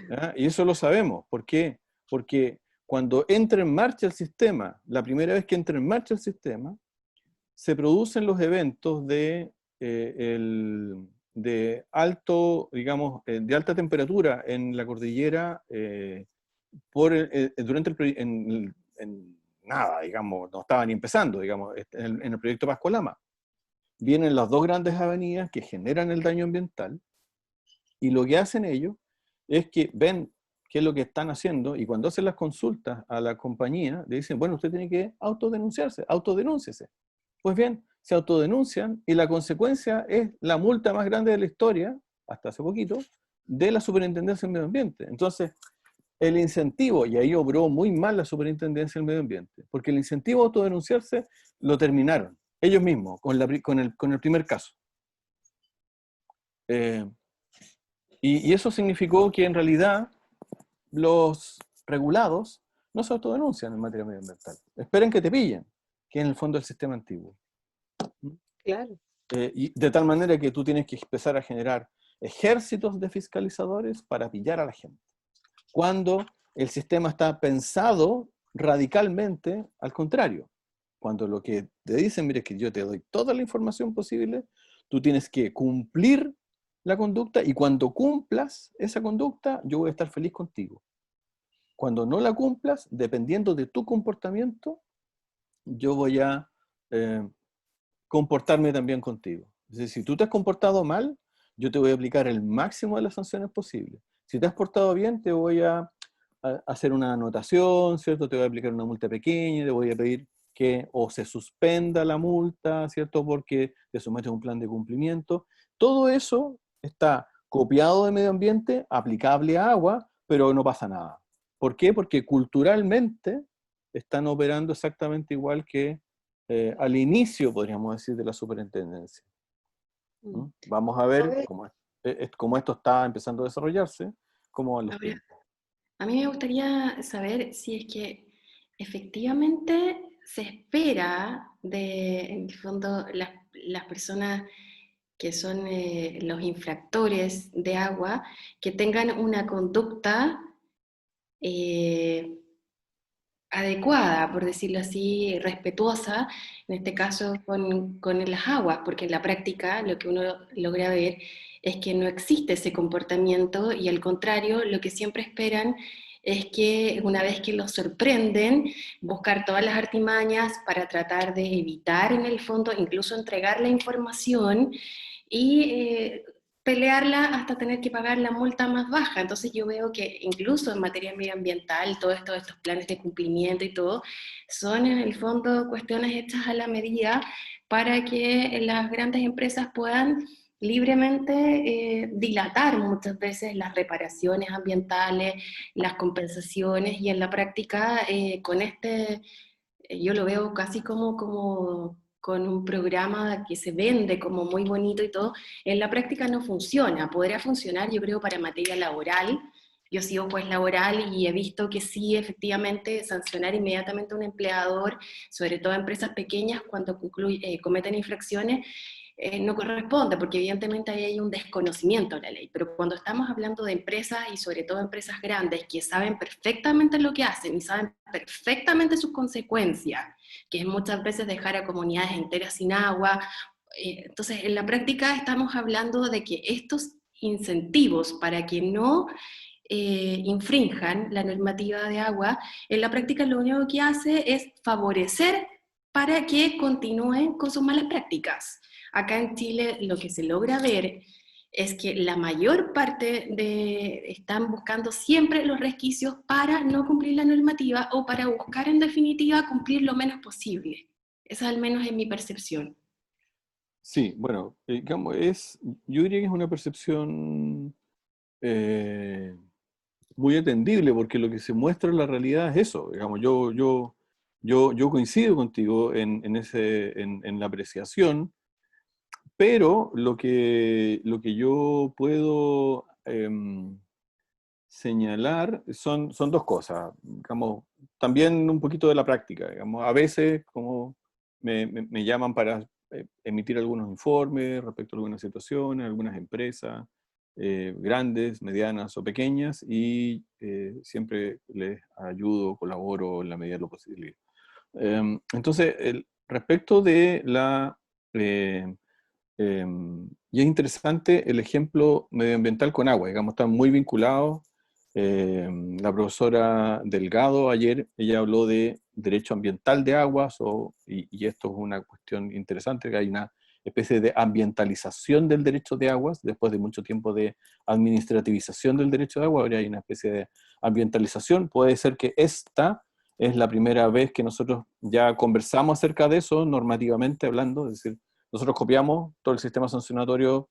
¿Ya? Y eso lo sabemos. ¿Por qué? Porque cuando entra en marcha el sistema, la primera vez que entra en marcha el sistema, se producen los eventos de alto, digamos, de alta temperatura en la cordillera durante nada, digamos, no estaba ni empezando, digamos, en el proyecto Pascualama. Vienen las dos grandes avenidas que generan el daño ambiental, y lo que hacen ellos es que ven qué es lo que están haciendo, y cuando hacen las consultas a la compañía, le dicen, bueno, usted tiene que autodenúnciese. Pues bien, se autodenuncian, y la consecuencia es la multa más grande de la historia, hasta hace poquito, de la Superintendencia del Medio Ambiente. Entonces, el incentivo, y ahí obró muy mal la Superintendencia del Medio Ambiente, porque el incentivo a autodenunciarse lo terminaron ellos mismos con el primer caso. Y eso significó que en realidad los regulados no se autodenuncian en materia medioambiental. Esperen que te pillen, que en el fondo es el sistema antiguo. Claro. Y de tal manera que tú tienes que empezar a generar ejércitos de fiscalizadores para pillar a la gente, cuando el sistema está pensado radicalmente al contrario. Cuando lo que te dicen, mire, que yo te doy toda la información posible, tú tienes que cumplir la conducta, y cuando cumplas esa conducta, yo voy a estar feliz contigo. Cuando no la cumplas, dependiendo de tu comportamiento, yo voy a comportarme también contigo. Es decir, si tú te has comportado mal, yo te voy a aplicar el máximo de las sanciones posibles. Si te has portado bien, te voy a hacer una anotación, ¿cierto? Te voy a aplicar una multa pequeña, te voy a pedir que o se suspenda la multa, ¿cierto? Porque te sometes a un plan de cumplimiento. Todo eso está copiado de medio ambiente, aplicable a agua, pero no pasa nada. ¿Por qué? Porque culturalmente están operando exactamente igual que al inicio, podríamos decir, de la superintendencia. ¿Mm? Vamos a ver cómo esto está empezando a desarrollarse, cómo van los Ahora, tiempos. a mí me gustaría saber si es que efectivamente se espera en el fondo, las personas que son los infractores de agua, que tengan una conducta eh, adecuada, por decirlo así, respetuosa, en este caso con las aguas, porque en la práctica lo que uno logra ver es que no existe ese comportamiento y al contrario, lo que siempre esperan es que una vez que los sorprenden, buscar todas las artimañas para tratar de evitar en el fondo, incluso entregar la información y pelearla hasta tener que pagar la multa más baja. Entonces yo veo que incluso en materia medioambiental, todo esto, estos planes de cumplimiento y todo, son en el fondo cuestiones hechas a la medida para que las grandes empresas puedan libremente dilatar muchas veces las reparaciones ambientales, las compensaciones, y en la práctica con yo lo veo casi como con un programa que se vende como muy bonito y todo, en la práctica no funciona. Podría funcionar, yo creo, para materia laboral. Yo he sido juez laboral y he visto que sí, efectivamente, sancionar inmediatamente a un empleador, sobre todo a empresas pequeñas, cuando cometen infracciones, no corresponde, porque evidentemente ahí hay un desconocimiento de la ley. Pero cuando estamos hablando de empresas, y sobre todo empresas grandes, que saben perfectamente lo que hacen y saben perfectamente sus consecuencias, que es muchas veces dejar a comunidades enteras sin agua, entonces en la práctica estamos hablando de que estos incentivos para que no infrinjan la normativa de agua, en la práctica lo único que hace es favorecer para que continúen con sus malas prácticas. Acá en Chile lo que se logra ver es que la mayor parte están buscando siempre los resquicios para no cumplir la normativa o para buscar en definitiva cumplir lo menos posible. Esa al menos es mi percepción. Sí, bueno, digamos, yo diría que es una percepción muy atendible, porque lo que se muestra en la realidad es eso. Digamos, yo coincido contigo en la apreciación, pero lo que yo puedo señalar son dos cosas. Digamos, también un poquito de la práctica. Digamos, a veces como me llaman para emitir algunos informes respecto a algunas situaciones, algunas empresas, grandes, medianas o pequeñas, y siempre les ayudo, colaboro en la medida de lo posible. Entonces, respecto de eh, y es interesante el ejemplo medioambiental con agua, digamos, están muy vinculados. La profesora Delgado ayer, ella habló de derecho ambiental de aguas, y esto es una cuestión interesante, que hay una especie de ambientalización del derecho de aguas, después de mucho tiempo de administrativización del derecho de agua, ahora hay una especie de ambientalización. Puede ser que esta es la primera vez que nosotros ya conversamos acerca de eso, normativamente hablando, es decir, nosotros copiamos todo el sistema sancionatorio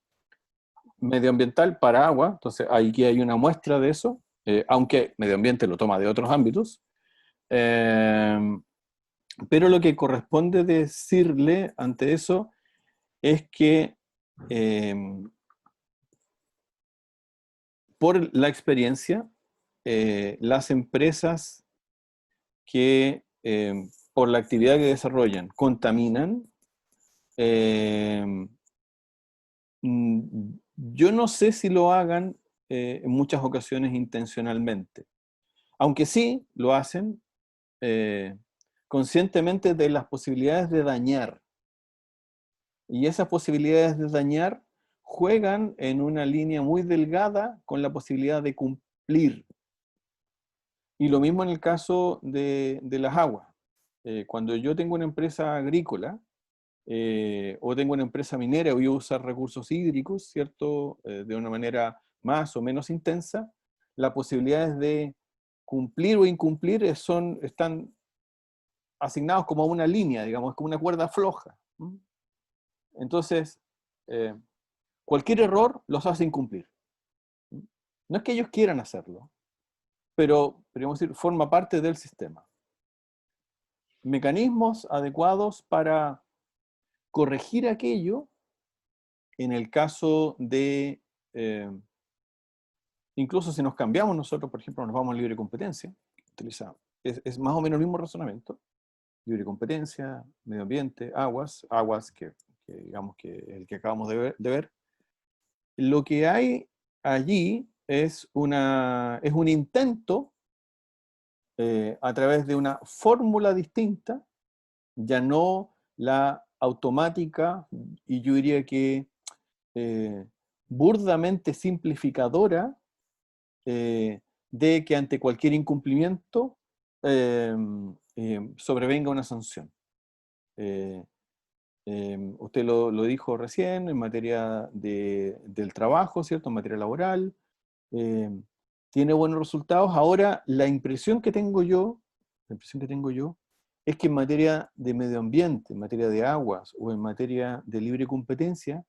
medioambiental para agua, entonces aquí hay una muestra de eso, aunque medio ambiente lo toma de otros ámbitos, pero lo que corresponde decirle ante eso es que por la experiencia, las empresas que por la actividad que desarrollan contaminan, yo no sé si lo hagan en muchas ocasiones intencionalmente, aunque sí lo hacen conscientemente de las posibilidades de dañar. Y esas posibilidades de dañar juegan en una línea muy delgada con la posibilidad de cumplir. Y lo mismo en el caso de las aguas. Cuando yo tengo una empresa agrícola, o tengo una empresa minera y voy a usar recursos hídricos, ¿cierto? De una manera más o menos intensa, las posibilidades de cumplir o incumplir están asignados como a una línea, digamos, como una cuerda floja. Entonces, cualquier error los hace incumplir. No es que ellos quieran hacerlo, pero podríamos decir, forma parte del sistema. Mecanismos adecuados para corregir aquello en el caso de, incluso si nos cambiamos nosotros, por ejemplo, nos vamos a libre competencia, es más o menos el mismo razonamiento, libre competencia, medio ambiente, aguas que digamos que el que acabamos de ver. Lo que hay allí es un intento, a través de una fórmula distinta, ya no la automática, y yo diría que burdamente simplificadora, de que ante cualquier incumplimiento sobrevenga una sanción. Usted lo dijo recién en materia del trabajo, ¿cierto? En materia laboral. Tiene buenos resultados. Ahora, la impresión que tengo yo es que en materia de medio ambiente, en materia de aguas o en materia de libre competencia,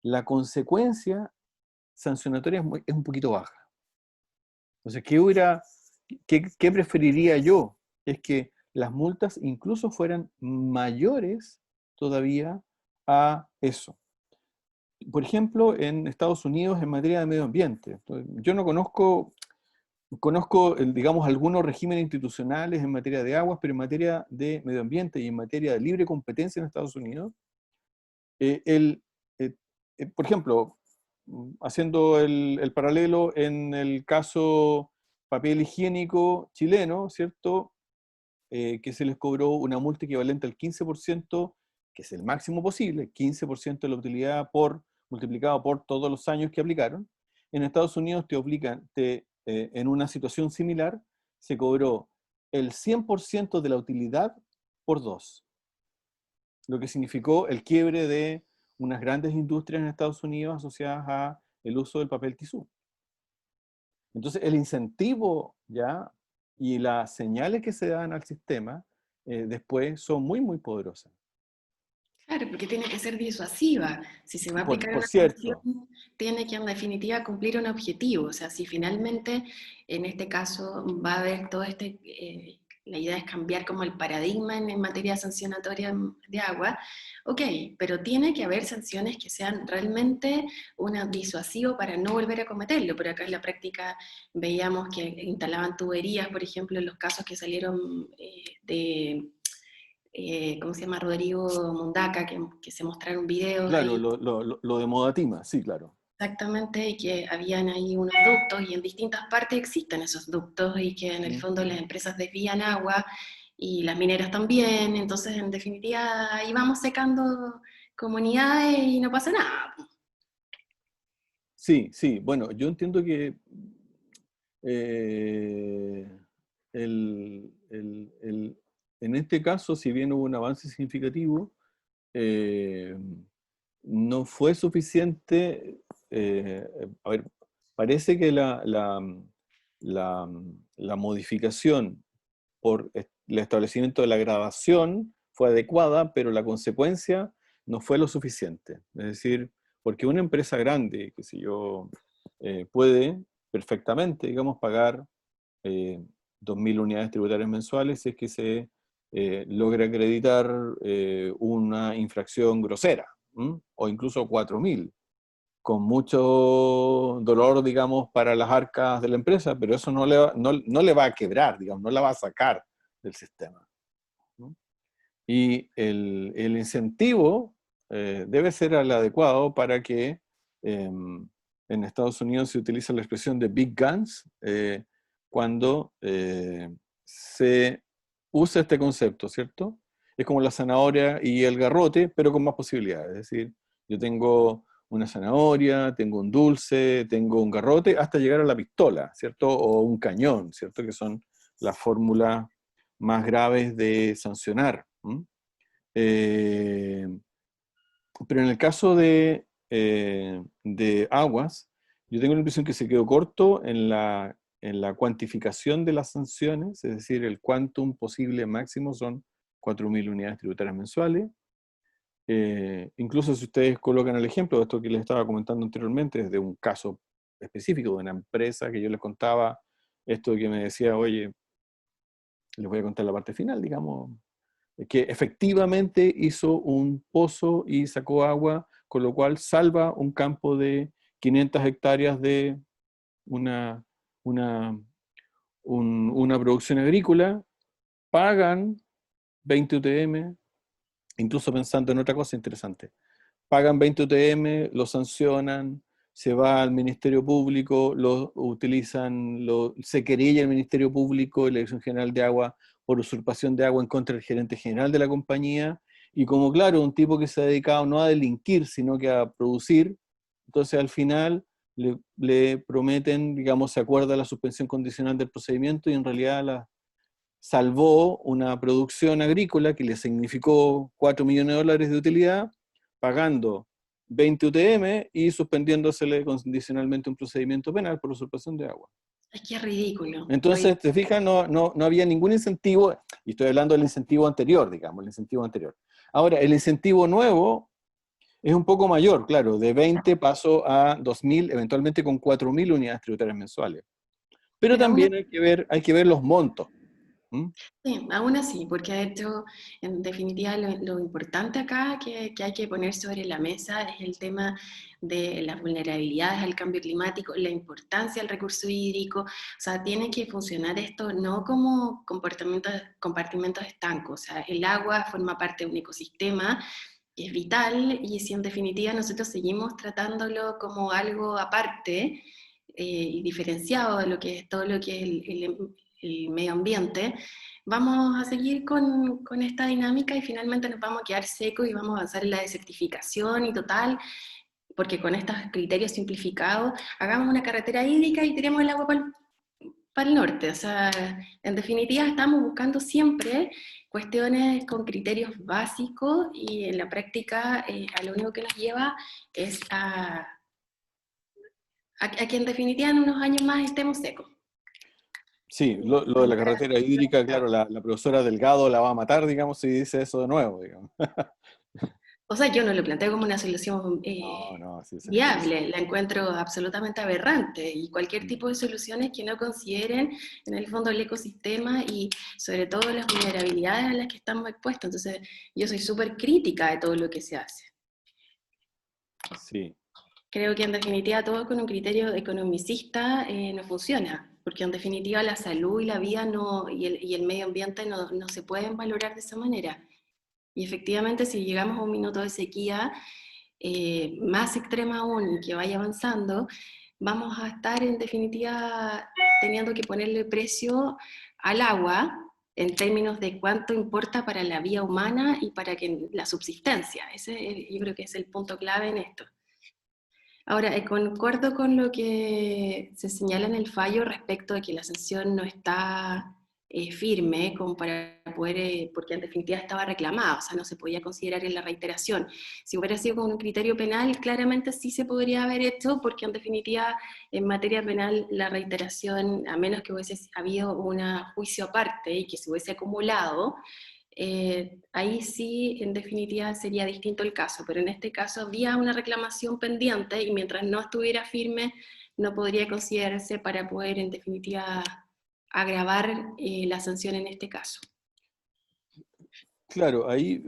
la consecuencia sancionatoria es un poquito baja. Entonces, ¿qué preferiría yo? Es que las multas incluso fueran mayores todavía a eso. Por ejemplo, en Estados Unidos en materia de medio ambiente. Yo no conozco, digamos, algunos regímenes institucionales en materia de aguas, pero en materia de medio ambiente y en materia de libre competencia en Estados Unidos, por ejemplo, haciendo el paralelo en el caso papel higiénico chileno, ¿cierto? Que se les cobró una multa equivalente al 15%, que es el máximo posible, 15% de la utilidad multiplicado por todos los años que aplicaron. En Estados Unidos en una situación similar, se cobró el 100% de la utilidad por 2, lo que significó el quiebre de unas grandes industrias en Estados Unidos asociadas a el uso del papel tisú. Entonces, el incentivo ya y las señales que se dan al sistema después son muy, muy poderosas. Claro, porque tiene que ser disuasiva. Si se va a aplicar Por una cierto. sanción, tiene que en definitiva cumplir un objetivo. O sea, si finalmente en este caso va a haber todo la idea es cambiar como el paradigma en materia sancionatoria de agua, ok, pero tiene que haber sanciones que sean realmente un disuasivo para no volver a cometerlo. Pero acá en la práctica veíamos que instalaban tuberías, por ejemplo, en los casos que salieron ¿cómo se llama? Rodrigo Mundaca, que se mostraron videos Claro, ahí. lo de Modatima, sí, claro. Exactamente, y que habían ahí unos ductos, y en distintas partes existen esos ductos, y que en el fondo las empresas desvían agua, y las mineras también, entonces en definitiva ahí vamos secando comunidades y no pasa nada. Sí, sí, bueno, yo entiendo que eh, en este caso, si bien hubo un avance significativo, eh, no fue suficiente. A ver, parece que la modificación por el establecimiento de la grabación fue adecuada, pero la consecuencia no fue lo suficiente. Es decir, porque una empresa grande, qué sé yo, puede perfectamente, digamos, pagar 2.000 unidades tributarias mensuales si es que se logra acreditar una infracción grosera, o incluso 4.000, con mucho dolor, digamos, para las arcas de la empresa, pero eso no le va a quebrar, digamos, no la va a sacar del sistema, ¿no? Y el incentivo debe ser el adecuado para que en Estados Unidos se utiliza la expresión de big guns cuando se usa este concepto, ¿cierto? Es como la zanahoria y el garrote, pero con más posibilidades. Es decir, yo tengo una zanahoria, tengo un dulce, tengo un garrote, hasta llegar a la pistola, ¿cierto? O un cañón, ¿cierto? Que son las fórmulas más graves de sancionar. Pero en el caso de aguas, yo tengo la impresión que se quedó corto en la cuantificación de las sanciones, es decir, el quantum posible máximo son 4.000 unidades tributarias mensuales. Incluso si ustedes colocan el ejemplo de esto que les estaba comentando anteriormente, desde un caso específico de una empresa que yo les contaba, esto que me decía, oye, les voy a contar la parte final, digamos, que efectivamente hizo un pozo y sacó agua, con lo cual salva un campo de 500 hectáreas de una producción agrícola, pagan 20 UTM, incluso pensando en otra cosa interesante. Pagan 20 UTM, lo sancionan, se va al Ministerio Público, lo utilizan, se querella el Ministerio Público y la Dirección General de Agua por usurpación de agua en contra del gerente general de la compañía, y como claro, un tipo que se ha dedicado no a delinquir, sino que a producir, entonces al final le prometen, digamos, se acuerda la suspensión condicional del procedimiento y en realidad salvó una producción agrícola que le significó 4 millones de dólares de utilidad, pagando 20 UTM y suspendiéndosele condicionalmente un procedimiento penal por usurpación de agua. Es que es ridículo. Entonces, te fijas, no había ningún incentivo, y estoy hablando del incentivo anterior, digamos, el incentivo anterior. Ahora, el incentivo nuevo es un poco mayor, claro, de 20 pasó a 2.000, eventualmente con 4.000 unidades tributarias mensuales. Pero también hay que ver los montos. Sí, aún así, porque de hecho, en definitiva, lo importante acá que hay que poner sobre la mesa es el tema de las vulnerabilidades al cambio climático, la importancia del recurso hídrico. O sea, tiene que funcionar esto no como compartimentos estancos. O sea, el agua forma parte de un ecosistema que es vital, y si en definitiva nosotros seguimos tratándolo como algo aparte y diferenciado de lo que es todo lo que es el medio ambiente, vamos a seguir con esta dinámica y finalmente nos vamos a quedar secos y vamos a avanzar en la desertificación y total, porque con estos criterios simplificados, hagamos una carretera hídrica y tiremos el agua para el norte. O sea, en definitiva estamos buscando siempre cuestiones con criterios básicos y en la práctica a lo único que nos lleva es a que en definitiva en unos años más estemos secos. Sí, lo de la carretera hídrica, claro, la profesora Delgado la va a matar, digamos, si dice eso de nuevo, digamos. O sea, yo no lo planteo como una solución No, sí, viable, la encuentro absolutamente aberrante, y cualquier tipo de soluciones que no consideren en el fondo el ecosistema y sobre todo las vulnerabilidades a las que estamos expuestos. Entonces, yo soy súper crítica de todo lo que se hace. Sí. Creo que en definitiva todo con un criterio economicista no funciona, porque en definitiva la salud y la vida y el medio ambiente no se pueden valorar de esa manera. Y efectivamente, si llegamos a un minuto de sequía más extrema aún y que vaya avanzando, vamos a estar en definitiva teniendo que ponerle precio al agua en términos de cuánto importa para la vida humana y para la subsistencia. Ese yo creo que es el punto clave en esto. Ahora, concuerdo con lo que se señala en el fallo respecto de que la sanción no está firme como para poder, porque en definitiva estaba reclamada, o sea, no se podía considerar en la reiteración. Si hubiera sido con un criterio penal, claramente sí se podría haber hecho, porque en definitiva en materia penal la reiteración, a menos que hubiese habido un juicio aparte y que se hubiese acumulado, ahí sí, en definitiva, sería distinto el caso, pero en este caso había una reclamación pendiente y mientras no estuviera firme, no podría considerarse para poder, en definitiva, agravar la sanción en este caso. Claro, ahí,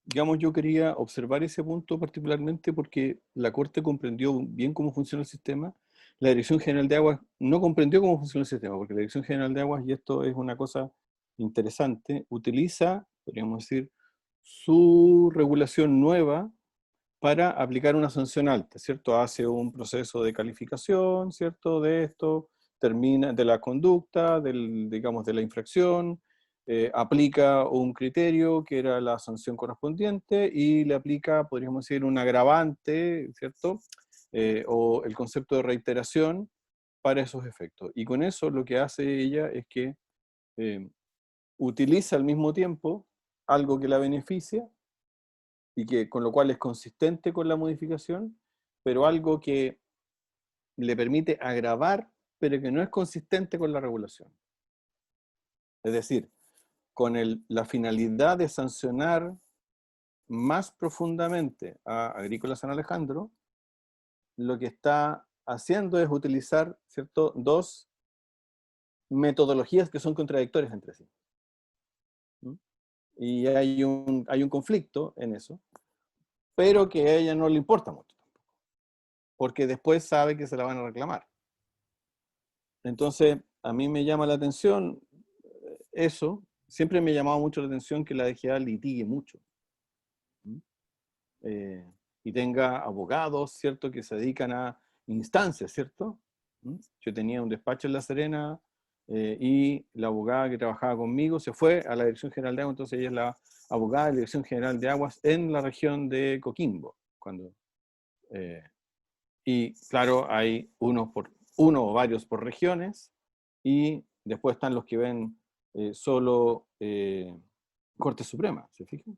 digamos, yo quería observar ese punto particularmente porque la Corte comprendió bien cómo funciona el sistema. La Dirección General de Aguas no comprendió cómo funciona el sistema, porque la Dirección General de Aguas, y esto es una cosa interesante, utiliza, podríamos decir, su regulación nueva para aplicar una sanción alta, ¿cierto? Hace un proceso de calificación, ¿cierto? De esto, termina de la conducta, digamos, de la infracción, aplica un criterio que era la sanción correspondiente y le aplica, podríamos decir, un agravante, ¿cierto? O el concepto de reiteración para esos efectos. Y con eso lo que hace ella es que utiliza al mismo tiempo algo que la beneficia y que con lo cual es consistente con la modificación, pero algo que le permite agravar, pero que no es consistente con la regulación. Es decir, con la finalidad de sancionar más profundamente a Agrícola San Alejandro, lo que está haciendo es utilizar, ¿cierto?, dos metodologías que son contradictorias entre sí. ¿Mm? Y hay un conflicto en eso, pero que a ella no le importa mucho, porque después sabe que se la van a reclamar. Entonces, a mí me llama la atención eso, siempre me ha llamado mucho la atención que la DGA litigue mucho. Y tenga abogados, ¿cierto?, que se dedican a instancias, ¿cierto? Yo tenía un despacho en La Serena y la abogada que trabajaba conmigo se fue a la Dirección General de Aguas, entonces ella es la abogada de la Dirección General de Aguas en la región de Coquimbo. Y claro, hay uno o varios por regiones, y después están los que ven solo Corte Suprema, ¿se fijan?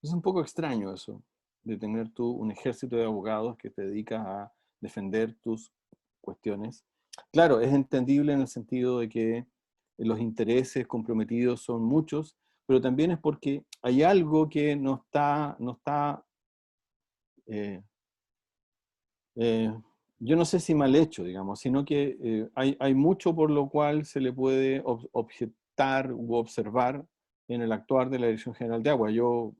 Es un poco extraño eso, de tener tú un ejército de abogados que te dedicas a defender tus cuestiones. Claro, es entendible en el sentido de que los intereses comprometidos son muchos, pero también es porque hay algo que no está yo no sé si mal hecho, digamos, sino que hay mucho por lo cual se le puede objetar u observar en el actuar de la Dirección General de Agua. Yo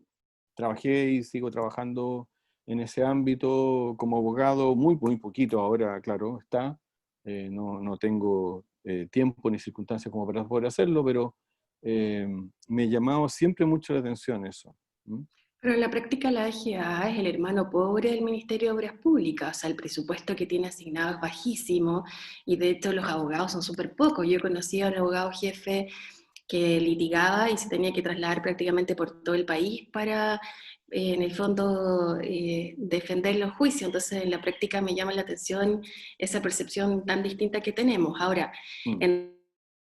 trabajé y sigo trabajando en ese ámbito como abogado, muy poquito ahora, claro, está. No tengo tiempo ni circunstancias como para poder hacerlo, pero me llamaba siempre mucho la atención eso. Pero en la práctica la DGA es el hermano pobre del Ministerio de Obras Públicas, o sea, el presupuesto que tiene asignado es bajísimo, y de hecho los abogados son súper pocos. Yo he conocido a un abogado jefe que litigaba y se tenía que trasladar prácticamente por todo el país para, en el fondo, defender los juicios. Entonces, en la práctica me llama la atención esa percepción tan distinta que tenemos. Ahora, en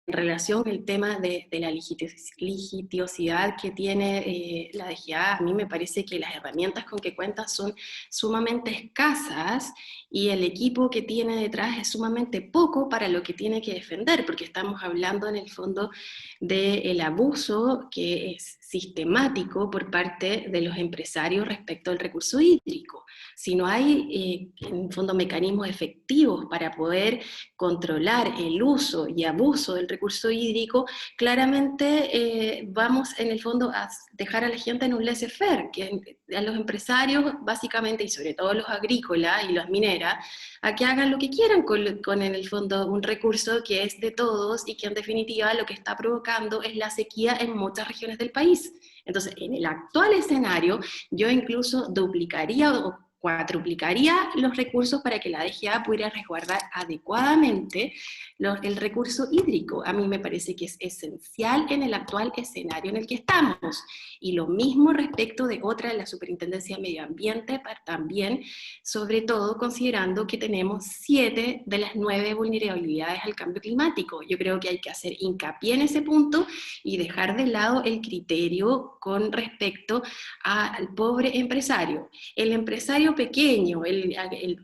relación con el tema de la litigiosidad que tiene la DGA, a mí me parece que las herramientas con que cuenta son sumamente escasas y el equipo que tiene detrás es sumamente poco para lo que tiene que defender, porque estamos hablando en el fondo del abuso que es sistemático por parte de los empresarios respecto al recurso hídrico. Si no hay, en el fondo, mecanismos efectivos para poder controlar el uso y abuso del recurso hídrico, claramente vamos en el fondo a dejar a la gente en un laissez-faire, que a los empresarios básicamente, y sobre todo los agrícolas y las mineras, a que hagan lo que quieran con en el fondo un recurso que es de todos y que en definitiva lo que está provocando es la sequía en muchas regiones del país. Entonces, en el actual escenario, yo incluso duplicaría o cuadruplicaría los recursos para que la DGA pudiera resguardar adecuadamente el recurso hídrico. A mí me parece que es esencial en el actual escenario en el que estamos. Y lo mismo respecto de otra de la Superintendencia de Medio Ambiente, también, sobre todo considerando que tenemos 7 de las 9 vulnerabilidades al cambio climático. Yo creo que hay que hacer hincapié en ese punto y dejar de lado el criterio con respecto al pobre empresario. El empresario pequeño, el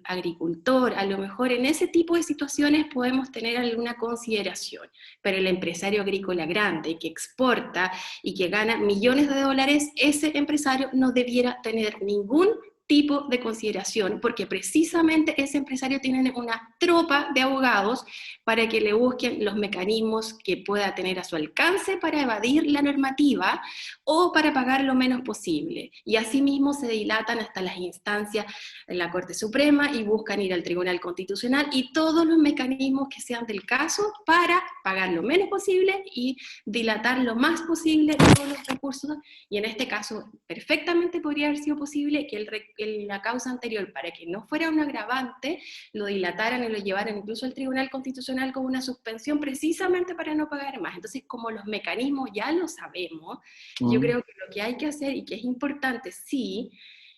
agricultor, a lo mejor en ese tipo de situaciones podemos tener alguna consideración, pero el empresario agrícola grande que exporta y que gana millones de dólares, ese empresario no debiera tener ningún tipo de consideración, porque precisamente ese empresario tiene una tropa de abogados para que le busquen los mecanismos que pueda tener a su alcance para evadir la normativa o para pagar lo menos posible. Y asimismo se dilatan hasta las instancias de la Corte Suprema y buscan ir al Tribunal Constitucional y todos los mecanismos que sean del caso para pagar lo menos posible y dilatar lo más posible todos los recursos. Y en este caso perfectamente podría haber sido posible que la causa anterior, para que no fuera un agravante, lo dilataran y lo llevaran incluso al Tribunal Constitucional con una suspensión precisamente para no pagar más. Entonces, como los mecanismos ya lo sabemos, yo creo que lo que hay que hacer y que es importante, sí,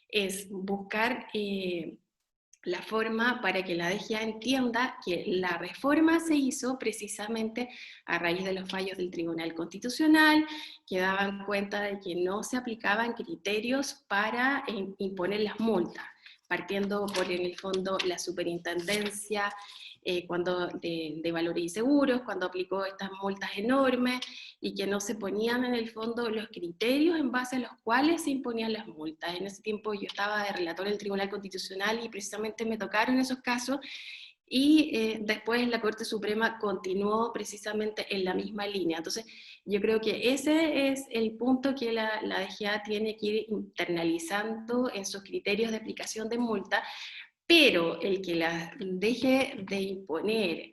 es buscar la forma para que la DGA entienda que la reforma se hizo precisamente a raíz de los fallos del Tribunal Constitucional, que daban cuenta de que no se aplicaban criterios para imponer las multas, partiendo por en el fondo la superintendencia de valores y seguros, cuando aplicó estas multas enormes, y que no se ponían en el fondo los criterios en base a los cuales se imponían las multas. En ese tiempo yo estaba de relator en el Tribunal Constitucional y precisamente me tocaron esos casos, y después la Corte Suprema continuó precisamente en la misma línea. Entonces, yo creo que ese es el punto que la DGA tiene que ir internalizando en sus criterios de aplicación de multa, pero el que la deje de imponer,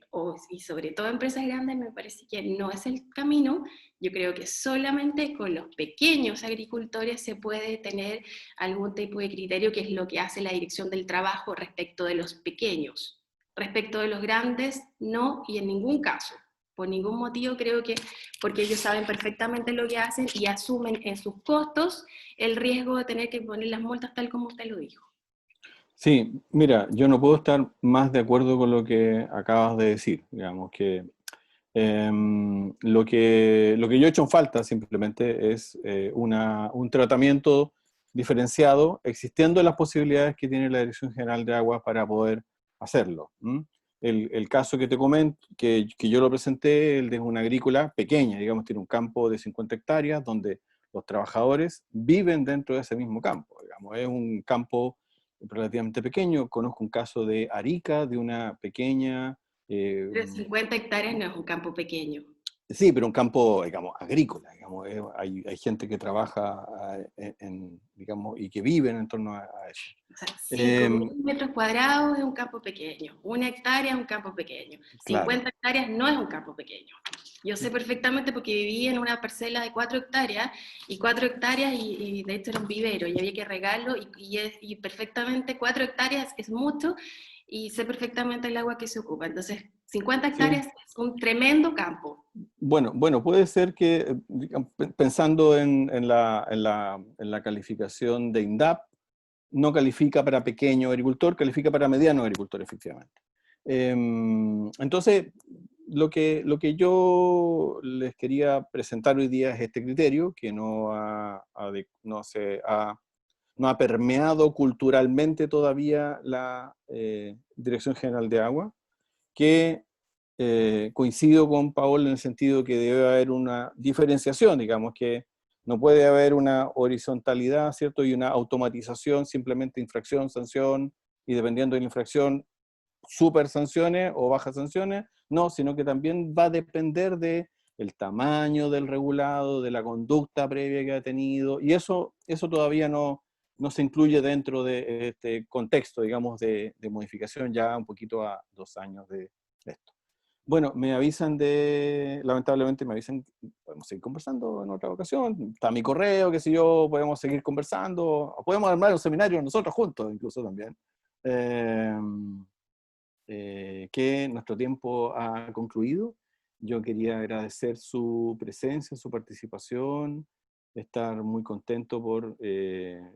y sobre todo empresas grandes, me parece que no es el camino. Yo creo que solamente con los pequeños agricultores se puede tener algún tipo de criterio, que es lo que hace la Dirección del Trabajo respecto de los pequeños. Respecto de los grandes, no, y en ningún caso. Por ningún motivo creo que, porque ellos saben perfectamente lo que hacen y asumen en sus costos el riesgo de tener que poner las multas tal como usted lo dijo. Sí, mira, yo no puedo estar más de acuerdo con lo que acabas de decir. Digamos que lo que yo he hecho en falta simplemente es un tratamiento diferenciado, existiendo las posibilidades que tiene la Dirección General de Aguas para poder hacerlo. El caso que te comento, que yo lo presenté, el de una agrícola pequeña, digamos, tiene un campo de 50 hectáreas donde los trabajadores viven dentro de ese mismo campo. Digamos, es un campo relativamente pequeño. Conozco un caso de Arica, de una pequeña... Pero 50 hectáreas no es un campo pequeño. Sí, pero un campo, digamos, agrícola. Digamos, hay gente que trabaja digamos, y que vive en torno a eso. O sea, 5.000 metros cuadrados es un campo pequeño, 1 hectárea es un campo pequeño, 50 claro. hectáreas no es un campo pequeño. Yo sé perfectamente porque viví en una parcela de 4 hectáreas, y 4 hectáreas, y de hecho era un vivero, y había que regarlo, y perfectamente 4 hectáreas es mucho, y sé perfectamente el agua que se ocupa. Entonces, 50 hectáreas sí, es un tremendo campo. Bueno, puede ser que, digamos, pensando en la calificación de INDAP, no califica para pequeño agricultor, califica para mediano agricultor, efectivamente. Entonces, lo que yo les quería presentar hoy día es este criterio, que no ha permeado culturalmente todavía la Dirección General de Agua, que coincido con Paola en el sentido que debe haber una diferenciación, digamos, que no puede haber una horizontalidad, ¿cierto? Y una automatización, simplemente infracción, sanción, y dependiendo de la infracción, super sanciones o bajas sanciones, no, sino que también va a depender de el tamaño del regulado, de la conducta previa que ha tenido, y eso todavía no se incluye dentro de este contexto, digamos, de modificación ya un poquito a 2 años de esto. Bueno, lamentablemente me avisan, podemos seguir conversando en otra ocasión, está mi correo, qué sé yo, podemos seguir conversando, o podemos armar un seminario nosotros juntos, incluso también. Que nuestro tiempo ha concluido. Yo quería agradecer su presencia, su participación, estar muy contento por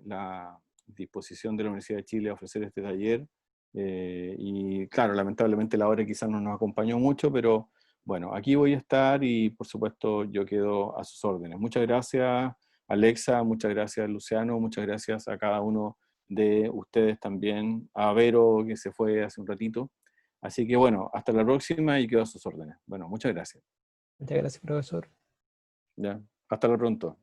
la disposición de la Universidad de Chile a ofrecer este taller. Y claro, lamentablemente la hora quizás no nos acompañó mucho, pero bueno, aquí voy a estar y por supuesto yo quedo a sus órdenes. Muchas gracias, Alexa, muchas gracias, Luciano, muchas gracias a cada uno de ustedes también, a Vero, que se fue hace un ratito. Así que bueno, hasta la próxima y quedo a sus órdenes. Bueno, muchas gracias. Muchas gracias, profesor. Ya, hasta la pronto.